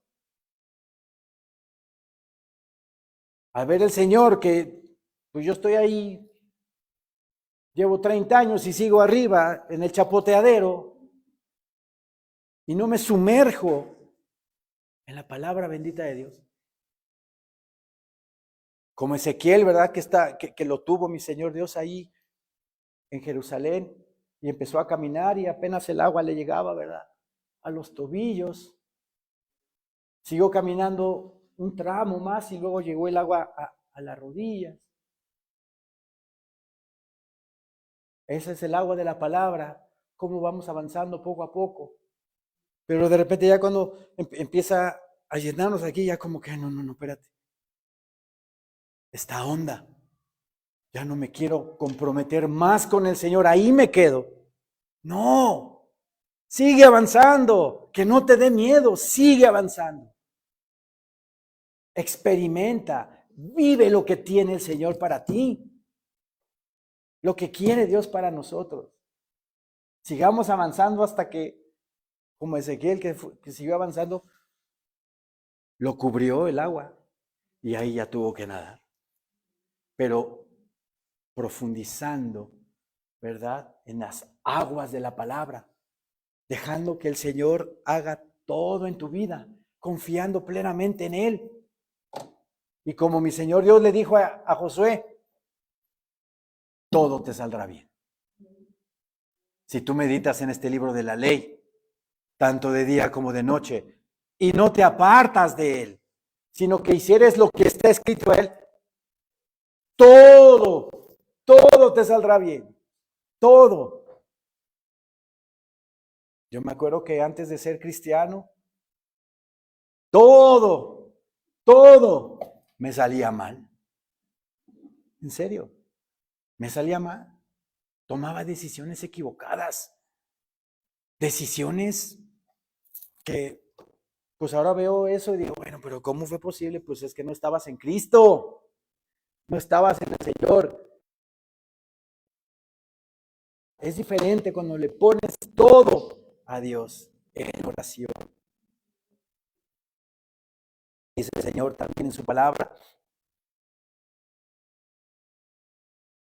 Al ver el Señor que, pues yo estoy ahí, llevo 30 años y sigo arriba en el chapoteadero y no me sumerjo en la palabra bendita de Dios. Como Ezequiel, ¿verdad? Que lo tuvo mi Señor Dios ahí en Jerusalén y empezó a caminar y apenas el agua le llegaba, ¿verdad? A los tobillos. Siguió caminando un tramo más y luego llegó el agua a las rodillas. Ese es el agua de la palabra, cómo vamos avanzando poco a poco. Pero de repente ya cuando empieza a llenarnos aquí, ya como que, no, espérate. Esta onda. Ya no me quiero comprometer más con el Señor, ahí me quedo. No, sigue avanzando, que no te dé miedo, sigue avanzando. Experimenta, vive lo que tiene el Señor para ti, lo que quiere Dios para nosotros. Sigamos avanzando hasta que, como Ezequiel que siguió avanzando, lo cubrió el agua y ahí ya tuvo que nadar. Pero profundizando, ¿verdad? En las aguas de la palabra, dejando que el Señor haga todo en tu vida, confiando plenamente en Él. Y como mi Señor Dios le dijo a Josué, todo te saldrá bien. Si tú meditas en este libro de la ley, tanto de día como de noche, y no te apartas de él, sino que hicieres lo que está escrito a él, todo te saldrá bien. Todo. Yo me acuerdo que antes de ser cristiano, todo me salía mal. En serio, me salía mal. Tomaba decisiones equivocadas. Decisiones que, pues ahora veo eso y digo, bueno, pero ¿cómo fue posible? Pues es que no estabas en Cristo, no estabas en el Señor. Es diferente cuando le pones todo a Dios en oración. Dice el Señor también en su palabra.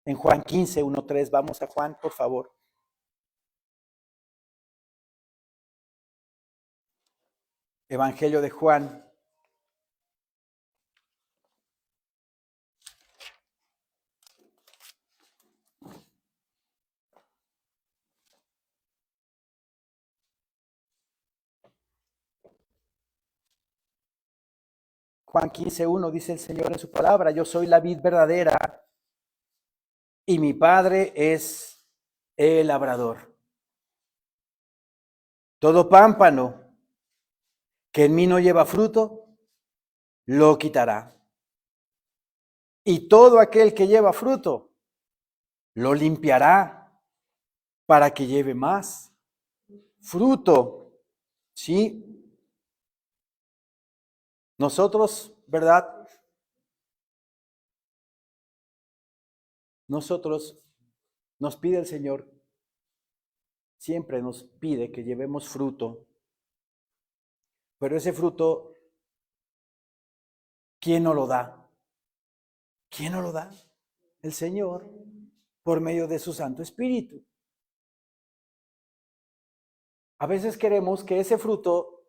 En Juan 15, 1-3, vamos a Juan, por favor. Evangelio de Juan. Juan 15:1 dice el Señor en su palabra, yo soy la vid verdadera y mi Padre es el labrador. Todo pámpano que en mí no lleva fruto, lo quitará. Y todo aquel que lleva fruto, lo limpiará para que lleve más fruto. ¿Sí? Nosotros, ¿verdad? Nosotros nos pide el Señor, siempre nos pide que llevemos fruto. Pero ese fruto, ¿quién nos lo da? ¿Quién nos lo da? El Señor, por medio de su Santo Espíritu. A veces queremos que ese fruto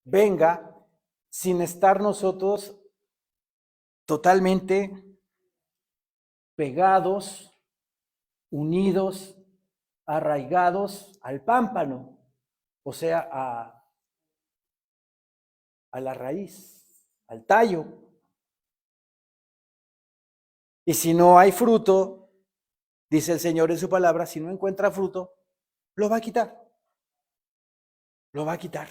venga sin estar nosotros totalmente pegados, unidos, arraigados al pámpano, o sea, a la raíz, al tallo. Y si no hay fruto, dice el Señor en su palabra, si no encuentra fruto, lo va a quitar. Lo va a quitar.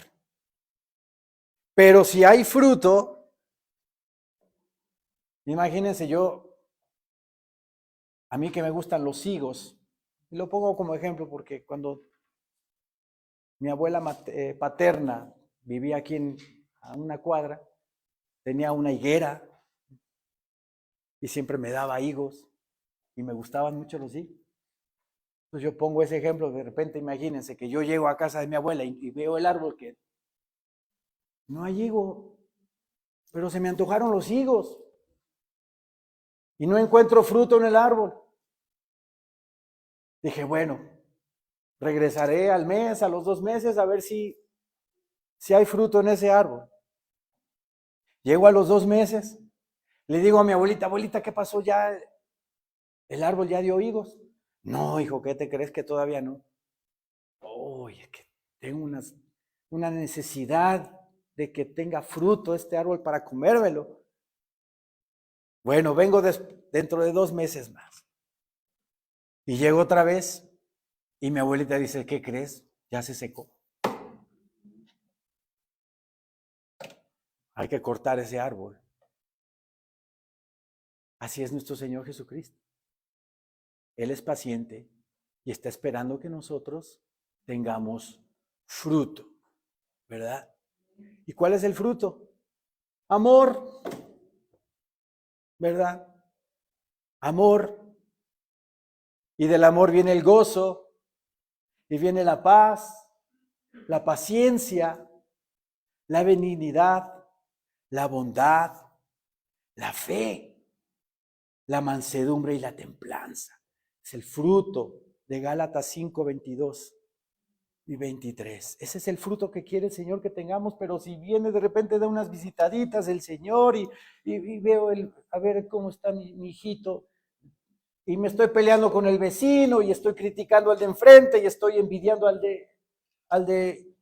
Pero si hay fruto, imagínense a mí que me gustan los higos, y lo pongo como ejemplo porque cuando mi abuela paterna vivía aquí a una cuadra, tenía una higuera y siempre me daba higos y me gustaban mucho los higos. Entonces yo pongo ese ejemplo, de repente imagínense que yo llego a casa de mi abuela y veo el árbol que no hay higo, pero se me antojaron los higos y no encuentro fruto en el árbol. Dije, bueno, regresaré al mes, a los 2 meses, a ver si hay fruto en ese árbol. Llego a los 2 meses, le digo a mi abuelita, abuelita, ¿qué pasó ya? ¿El árbol ya dio higos? No, hijo, ¿qué te crees que todavía no? Oye, es que tengo una necesidad de que tenga fruto este árbol para comérmelo. Bueno, vengo dentro de 2 meses más. Y llego otra vez y mi abuelita dice, ¿qué crees? Ya se secó. Hay que cortar ese árbol. Así es nuestro Señor Jesucristo. Él es paciente y está esperando que nosotros tengamos fruto, ¿verdad? ¿Y cuál es el fruto? Amor, ¿verdad? Amor. Y del amor viene el gozo, y viene la paz, la paciencia, la benignidad, la bondad, la fe, la mansedumbre y la templanza. Es el fruto de Gálatas 5, 22 y 23. Ese es el fruto que quiere el Señor que tengamos, pero si viene de repente de unas visitaditas el Señor y veo a ver cómo está mi hijito, y me estoy peleando con el vecino y estoy criticando al de enfrente y estoy envidiando al de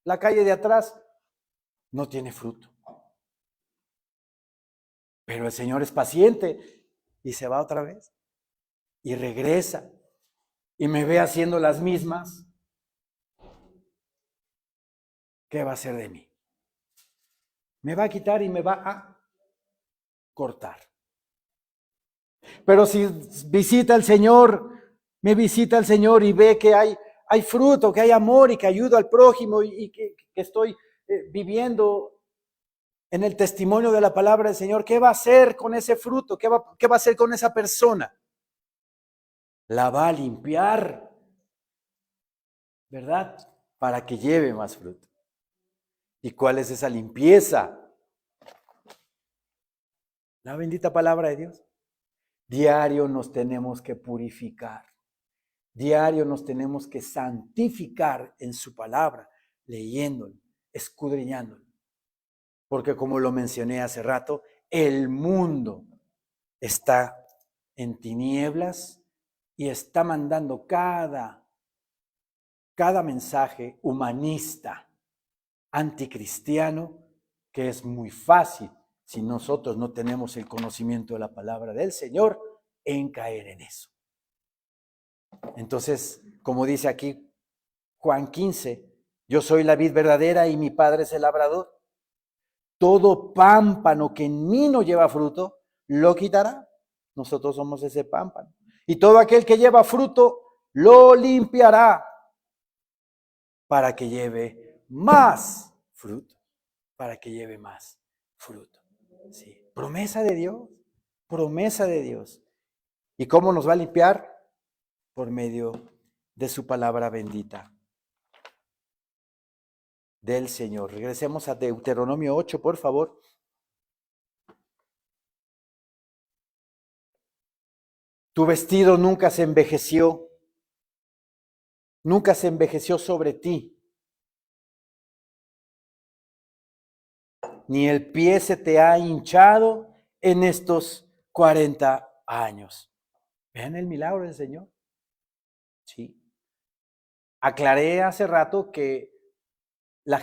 la calle de atrás, no tiene fruto. Pero el Señor es paciente y se va otra vez y regresa y me ve haciendo las mismas. ¿Qué va a hacer de mí? Me va a quitar y me va a cortar. Pero si visita al Señor, me visita el Señor y ve que hay fruto, que hay amor y que ayudo al prójimo y que estoy viviendo en el testimonio de la palabra del Señor, ¿qué va a hacer con ese fruto? ¿Qué va a hacer con esa persona? La va a limpiar, ¿verdad? Para que lleve más fruto. ¿Y cuál es esa limpieza? La bendita palabra de Dios. Diario nos tenemos que purificar. Diario nos tenemos que santificar en su palabra, leyéndolo, escudriñándolo. Porque como lo mencioné hace rato, el mundo está en tinieblas y está mandando cada mensaje humanista, anticristiano, que es muy fácil, si nosotros no tenemos el conocimiento de la palabra del Señor, en caer en eso. Entonces, como dice aquí Juan 15, yo soy la vid verdadera y mi Padre es el labrador. Todo pámpano que en mí no lleva fruto, lo quitará. Nosotros somos ese pámpano. Y todo aquel que lleva fruto, lo limpiará para que lleve más fruto. Para que lleve más fruto. Sí. Promesa de Dios. Promesa de Dios. ¿Y cómo nos va a limpiar? Por medio de su palabra bendita del Señor. Regresemos a Deuteronomio 8, por favor. Tu vestido nunca se envejeció. Nunca se envejeció sobre ti. Ni el pie se te ha hinchado en estos 40 años. Vean el milagro del Señor. Sí. Aclaré hace rato que la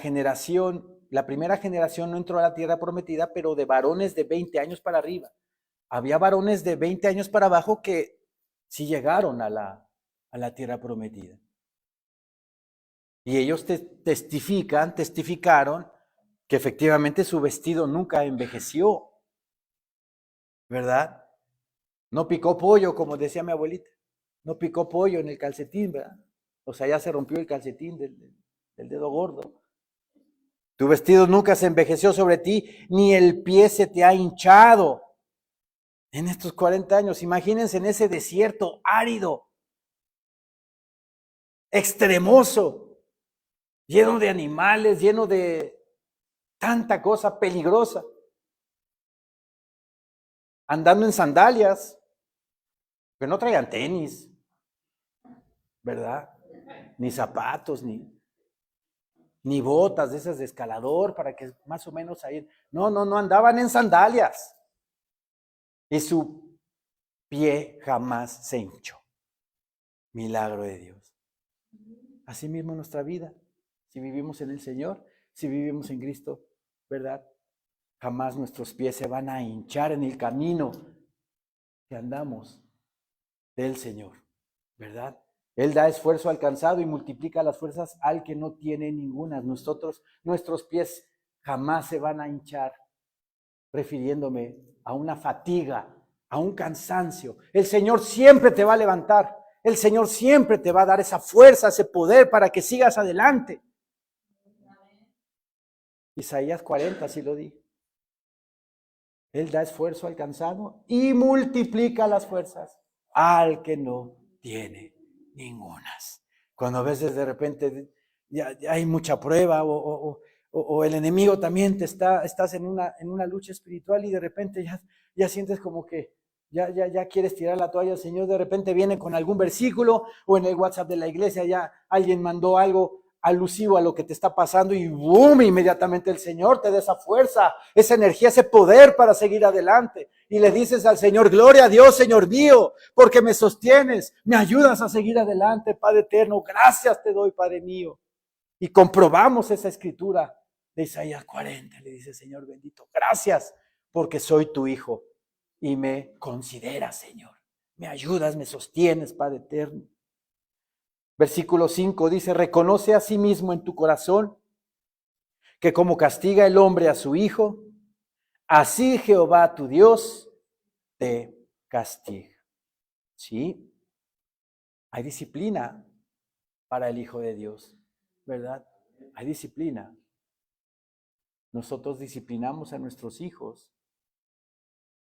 primera generación no entró a la tierra prometida, pero de varones de 20 años para arriba. Había varones de 20 años para abajo que sí llegaron a la tierra prometida. Y ellos testificaron que efectivamente su vestido nunca envejeció, ¿verdad? No picó pollo, como decía mi abuelita. No picó pollo en el calcetín, ¿verdad? O sea, ya se rompió el calcetín del dedo gordo. Tu vestido nunca se envejeció sobre ti, ni el pie se te ha hinchado. En estos 40 años, imagínense en ese desierto árido, extremoso, lleno de animales, lleno de tanta cosa peligrosa. Andando en sandalias, pero no traían tenis, ¿verdad? Ni zapatos, ni botas de esas de escalador para que más o menos ahí. No, andaban en sandalias. Y su pie jamás se hinchó. Milagro de Dios. Así mismo nuestra vida. Si vivimos en el Señor, si vivimos en Cristo, ¿verdad? Jamás nuestros pies se van a hinchar en el camino que andamos del Señor. ¿verdad? Él da esfuerzo al cansado y multiplica las fuerzas al que no tiene ninguna. Nuestros pies jamás se van a hinchar, refiriéndome a una fatiga, a un cansancio. El Señor siempre te va a levantar. El Señor siempre te va a dar esa fuerza, ese poder para que sigas adelante. Isaías 40, así lo di. Él da esfuerzo al cansado y multiplica las fuerzas al que no tiene ningunas. Cuando a veces de repente ya hay mucha prueba o el enemigo también estás en una lucha espiritual y de repente ya sientes como que ya quieres tirar la toalla. El Señor de repente viene con algún versículo o en el WhatsApp de la iglesia ya alguien mandó algo alusivo a lo que te está pasando y ¡boom! Inmediatamente el Señor te da esa fuerza, esa energía, ese poder para seguir adelante. Y le dices al Señor, gloria a Dios, Señor mío, porque me sostienes, me ayudas a seguir adelante, Padre eterno. Gracias te doy, Padre mío. Y comprobamos esa escritura de Isaías 40. Le dice, Señor bendito, gracias porque soy tu hijo y me consideras, Señor. Me ayudas, me sostienes, Padre eterno. Versículo 5 dice, reconoce a sí mismo en tu corazón que como castiga el hombre a su hijo, así Jehová tu Dios te castiga. ¿Sí? Hay disciplina para el Hijo de Dios, ¿verdad? Hay disciplina. Nosotros disciplinamos a nuestros hijos,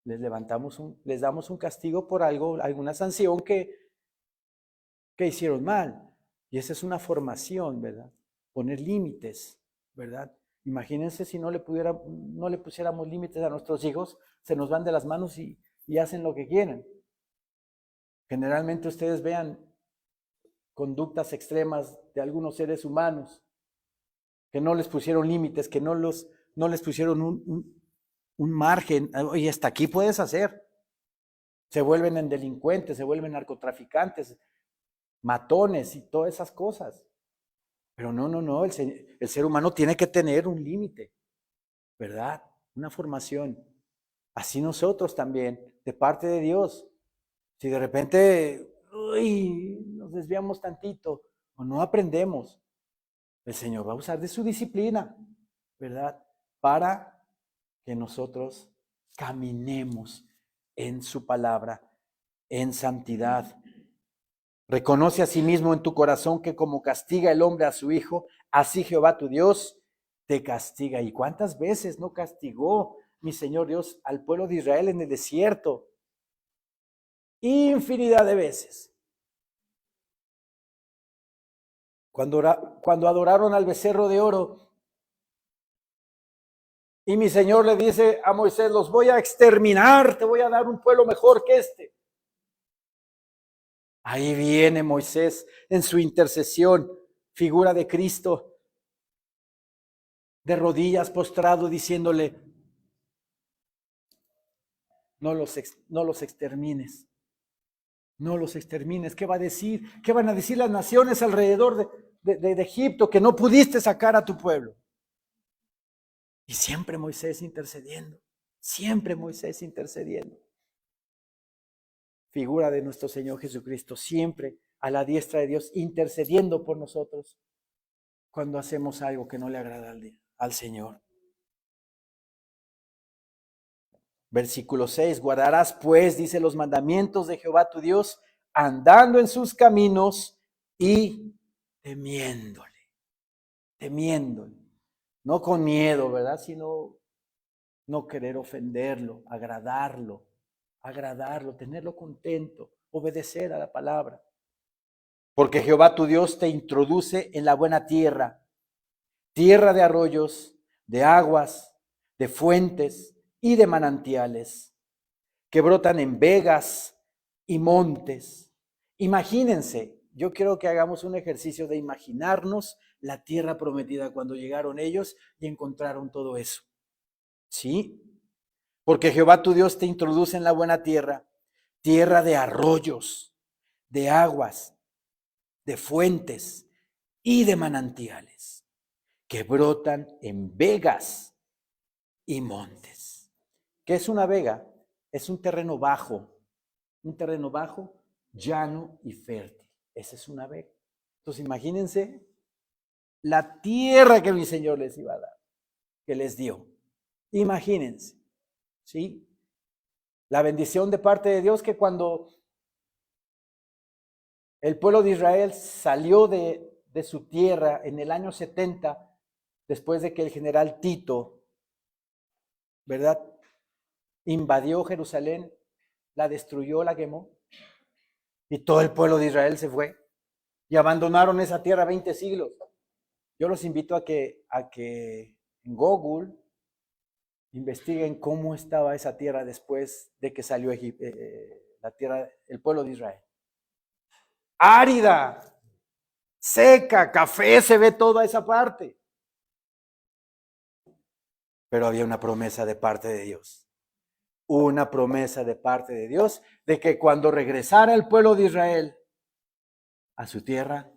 les damos un castigo por algo, alguna sanción que hicieron mal. Y esa es una formación, ¿verdad? Poner límites, ¿verdad? Imagínense si no le pusiéramos límites a nuestros hijos, se nos van de las manos y hacen lo que quieren. Generalmente ustedes vean conductas extremas de algunos seres humanos que no les pusieron límites, que no les pusieron un margen. Oye, hasta aquí puedes hacer. Se vuelven en delincuentes, se vuelven narcotraficantes, matones y todas esas cosas. Pero no, el ser humano tiene que tener un límite, ¿verdad? Una formación. Así nosotros también, de parte de Dios. Si de repente nos desviamos tantito o no aprendemos, el Señor va a usar de su disciplina, ¿verdad? Para que nosotros caminemos en su palabra, en santidad. Reconoce a sí mismo en tu corazón que como castiga el hombre a su hijo, así Jehová tu Dios te castiga. ¿Y cuántas veces no castigó mi Señor Dios al pueblo de Israel en el desierto? Infinidad de veces. Cuando adoraron al becerro de oro, y mi Señor le dice a Moisés, los voy a exterminar, te voy a dar un pueblo mejor que este. Ahí viene Moisés en su intercesión, figura de Cristo, de rodillas postrado, diciéndole, no los extermines, no los extermines. ¿Qué va a decir? ¿Qué van a decir las naciones alrededor de Egipto? Que no pudiste sacar a tu pueblo. Y siempre Moisés intercediendo, siempre Moisés intercediendo. Figura de nuestro Señor Jesucristo, siempre a la diestra de Dios, intercediendo por nosotros cuando hacemos algo que no le agrada al Señor. Versículo 6, guardarás pues, dice, los mandamientos de Jehová tu Dios, andando en sus caminos y temiéndole, no con miedo, ¿verdad? Sino no querer ofenderlo, agradarlo, tenerlo contento, obedecer a la palabra. Porque Jehová tu Dios te introduce en la buena tierra, tierra de arroyos, de aguas, de fuentes y de manantiales, que brotan en vegas y montes. Imagínense, yo quiero que hagamos un ejercicio de imaginarnos la tierra prometida cuando llegaron ellos y encontraron todo eso. ¿Sí? Porque Jehová tu Dios te introduce en la buena tierra, tierra de arroyos, de aguas, de fuentes y de manantiales, que brotan en vegas y montes. ¿Qué es una vega? Es un terreno bajo, llano y fértil. Esa es una beca. Entonces imagínense la tierra que mi Señor les iba a dar, que les dio. Imagínense, ¿sí? La bendición de parte de Dios, que cuando el pueblo de Israel salió de su tierra en el año 70, después de que el general Tito, ¿verdad?, invadió Jerusalén, la destruyó, la quemó, y todo el pueblo de Israel se fue y abandonaron esa tierra 20 siglos. Yo los invito a que en Google investiguen cómo estaba esa tierra después de que salió la tierra, el pueblo de Israel. Árida, seca, café, se ve toda esa parte. Pero había una promesa de parte de Dios. Una promesa de parte de Dios de que cuando regresara el pueblo de Israel a su tierra,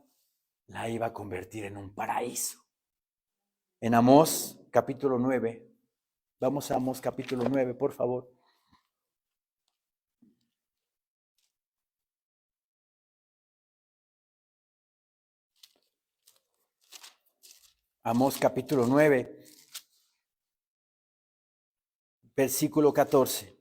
la iba a convertir en un paraíso. En Amós capítulo 9, vamos a Amós capítulo 9, por favor. Amós capítulo 9, versículo 14.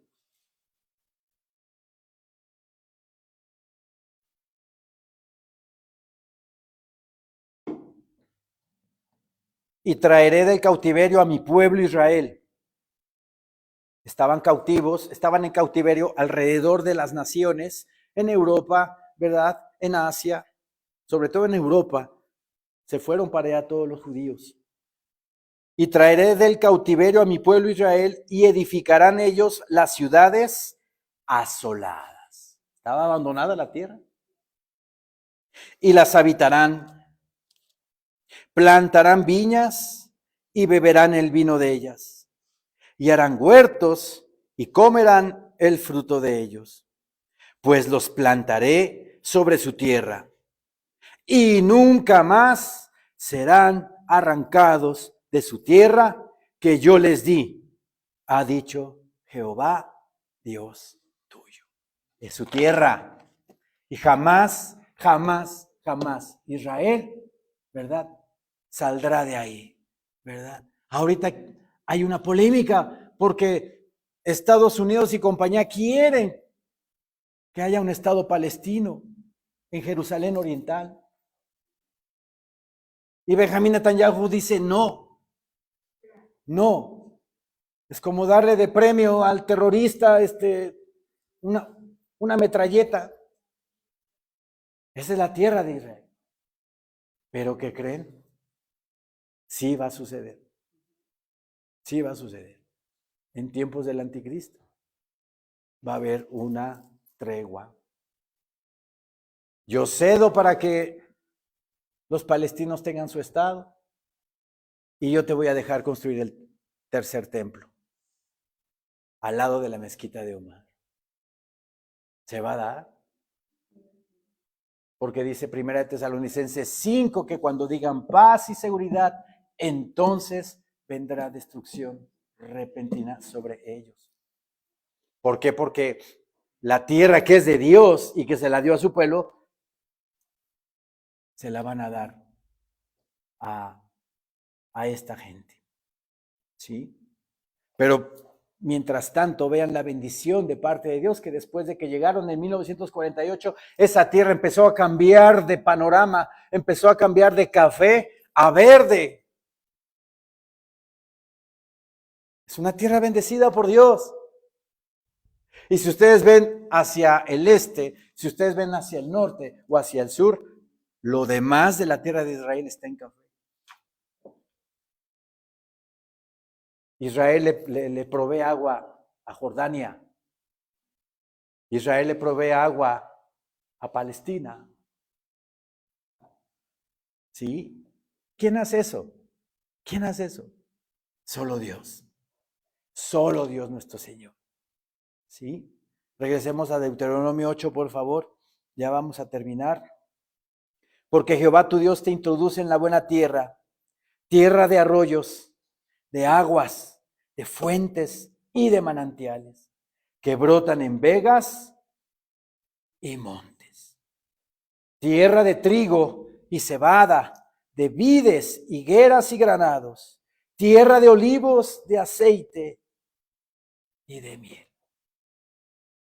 Y traeré del cautiverio a mi pueblo Israel. Estaban cautivos, estaban en cautiverio alrededor de las naciones, en Europa, ¿verdad? En Asia, sobre todo en Europa. Se fueron para allá todos los judíos. Y traeré del cautiverio a mi pueblo Israel, y edificarán ellos las ciudades asoladas. Estaba abandonada la tierra. Y las habitarán. Plantarán viñas y beberán el vino de ellas. Y harán huertos y comerán el fruto de ellos. Pues los plantaré sobre su tierra. Y nunca más serán arrancados de su tierra que yo les di, ha dicho Jehová, Dios tuyo. Es su tierra. Y jamás, jamás, jamás Israel, ¿verdad?, saldrá de ahí, ¿verdad? Ahorita hay una polémica porque Estados Unidos y compañía quieren que haya un Estado palestino en Jerusalén Oriental. Y Benjamín Netanyahu dice no. Es como darle de premio al terrorista una metralleta. Esa es la tierra de Israel. ¿Pero qué creen? Sí va a suceder. Sí va a suceder. En tiempos del anticristo va a haber una tregua. Yo cedo para que los palestinos tengan su estado y yo te voy a dejar construir el tercer templo al lado de la mezquita de Omar. ¿Se va a dar? Porque dice 1 Tesalonicenses 5 que cuando digan paz y seguridad, entonces vendrá destrucción repentina sobre ellos. ¿Por qué? Porque la tierra que es de Dios y que se la dio a su pueblo, se la van a dar a esta gente. ¿Sí? Pero mientras tanto, vean la bendición de parte de Dios, que después de que llegaron en 1948, esa tierra empezó a cambiar de panorama, empezó a cambiar de café a verde. Es una tierra bendecida por Dios. Y si ustedes ven hacia el este, si ustedes ven hacia el norte o hacia el sur, lo demás de la tierra de Israel está en café. Israel le provee agua a Jordania. Israel le provee agua a Palestina. ¿Sí? ¿Quién hace eso? ¿Quién hace eso? Solo Dios. Solo Dios nuestro Señor. ¿Sí? Regresemos a Deuteronomio 8, por favor. Ya vamos a terminar. Porque Jehová tu Dios te introduce en la buena tierra, tierra de arroyos, de aguas, de fuentes y de manantiales, que brotan en vegas y montes. tierra de trigo y cebada, de vides, higueras y granados, tierra de olivos, de aceite y de miel.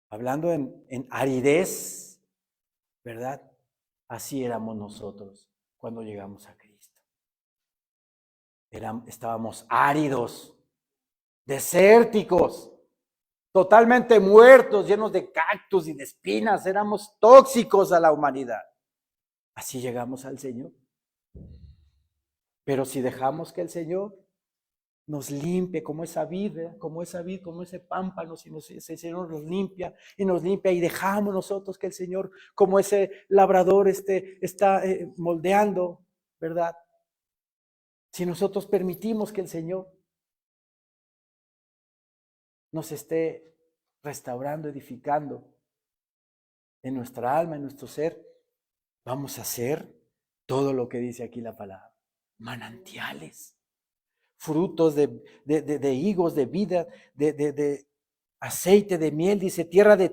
Hablando en aridez, ¿verdad? Así éramos nosotros cuando llegamos a Cristo. Estábamos áridos, desérticos, totalmente muertos, llenos de cactus y de espinas. Éramos tóxicos a la humanidad. Así llegamos al Señor. Pero si dejamos que el Señor nos limpie como esa vid, como ese pámpano, si ese Señor nos limpia y dejamos nosotros que el Señor, como ese labrador, está moldeando, ¿verdad? Si nosotros permitimos que el Señor nos esté restaurando, edificando en nuestra alma, en nuestro ser, vamos a hacer todo lo que dice aquí la palabra. Manantiales, frutos de higos, de vida, de aceite, de miel, dice, tierra de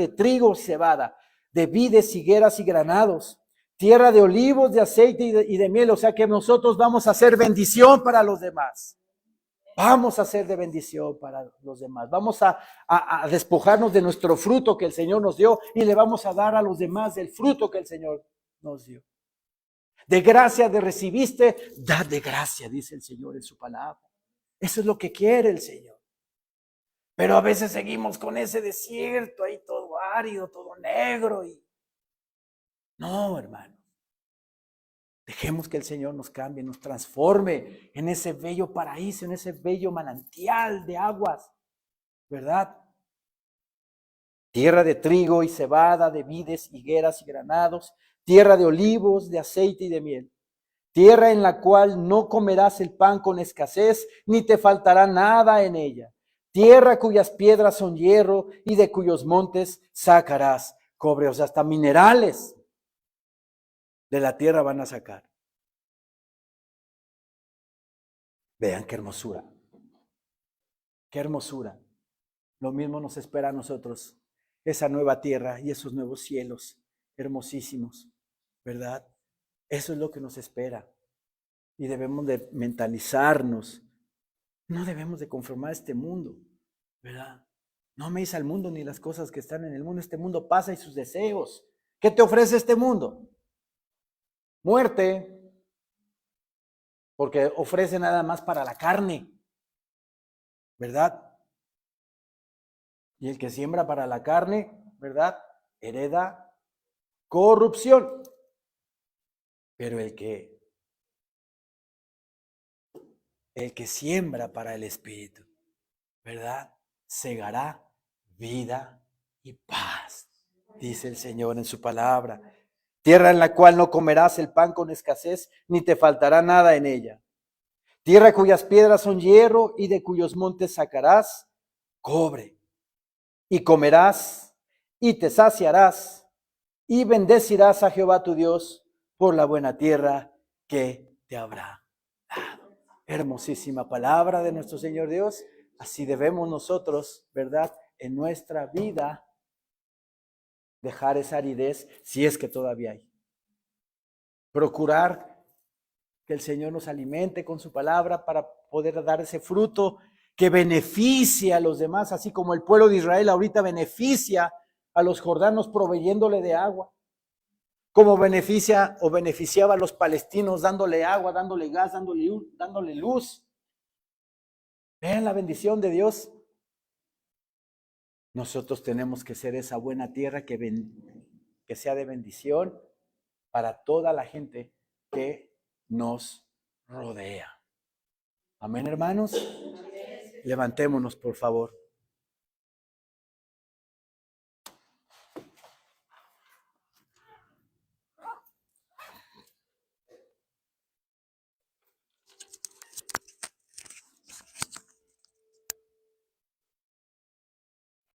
trigo y cebada, de vides, higueras y granados, tierra de olivos, de aceite y de miel. O sea que nosotros vamos a hacer bendición para los demás. Vamos a ser de bendición para los demás. Vamos a despojarnos de nuestro fruto que el Señor nos dio y le vamos a dar a los demás del fruto que el Señor nos dio. De gracia de recibiste, dad de gracia, dice el Señor en su palabra. Eso es lo que quiere el Señor. Pero a veces seguimos con ese desierto ahí todo árido, todo negro. No, hermano. Dejemos que el Señor nos cambie, nos transforme en ese bello paraíso, en ese bello manantial de aguas, ¿verdad? Tierra de trigo y cebada, de vides, higueras y granados, tierra de olivos, de aceite y de miel. Tierra en la cual no comerás el pan con escasez, ni te faltará nada en ella. Tierra cuyas piedras son hierro y de cuyos montes sacarás cobre. O sea, hasta minerales de la tierra van a sacar. Vean qué hermosura. Qué hermosura. Lo mismo nos espera a nosotros. Esa nueva tierra y esos nuevos cielos hermosísimos, ¿verdad? Eso es lo que nos espera. Y debemos de mentalizarnos. No debemos de conformar este mundo, ¿verdad? No améis al mundo ni las cosas que están en el mundo. Este mundo pasa y sus deseos. ¿Qué te ofrece este mundo? Muerte. Porque ofrece nada más para la carne, ¿verdad? Y el que siembra para la carne, ¿verdad? Hereda corrupción. Pero el que siembra para el Espíritu, ¿verdad? Segará vida y paz, dice el Señor en su palabra. Tierra en la cual no comerás el pan con escasez, ni te faltará nada en ella. Tierra cuyas piedras son hierro y de cuyos montes sacarás cobre. Y comerás y te saciarás y bendecirás a Jehová tu Dios por la buena tierra que te habrá dado. Hermosísima palabra de nuestro Señor Dios. Así debemos nosotros, ¿verdad? En nuestra vida dejar esa aridez, si es que todavía hay. Procurar que el Señor nos alimente con su palabra para poder dar ese fruto que beneficie a los demás, así como el pueblo de Israel ahorita beneficia a los jordanos proveyéndole de agua, como beneficia o beneficiaba a los palestinos dándole agua, dándole gas, dándole luz. Vean la bendición de Dios. Nosotros tenemos que ser esa buena tierra que sea de bendición para toda la gente que nos rodea. Amén, hermanos. Levantémonos, por favor.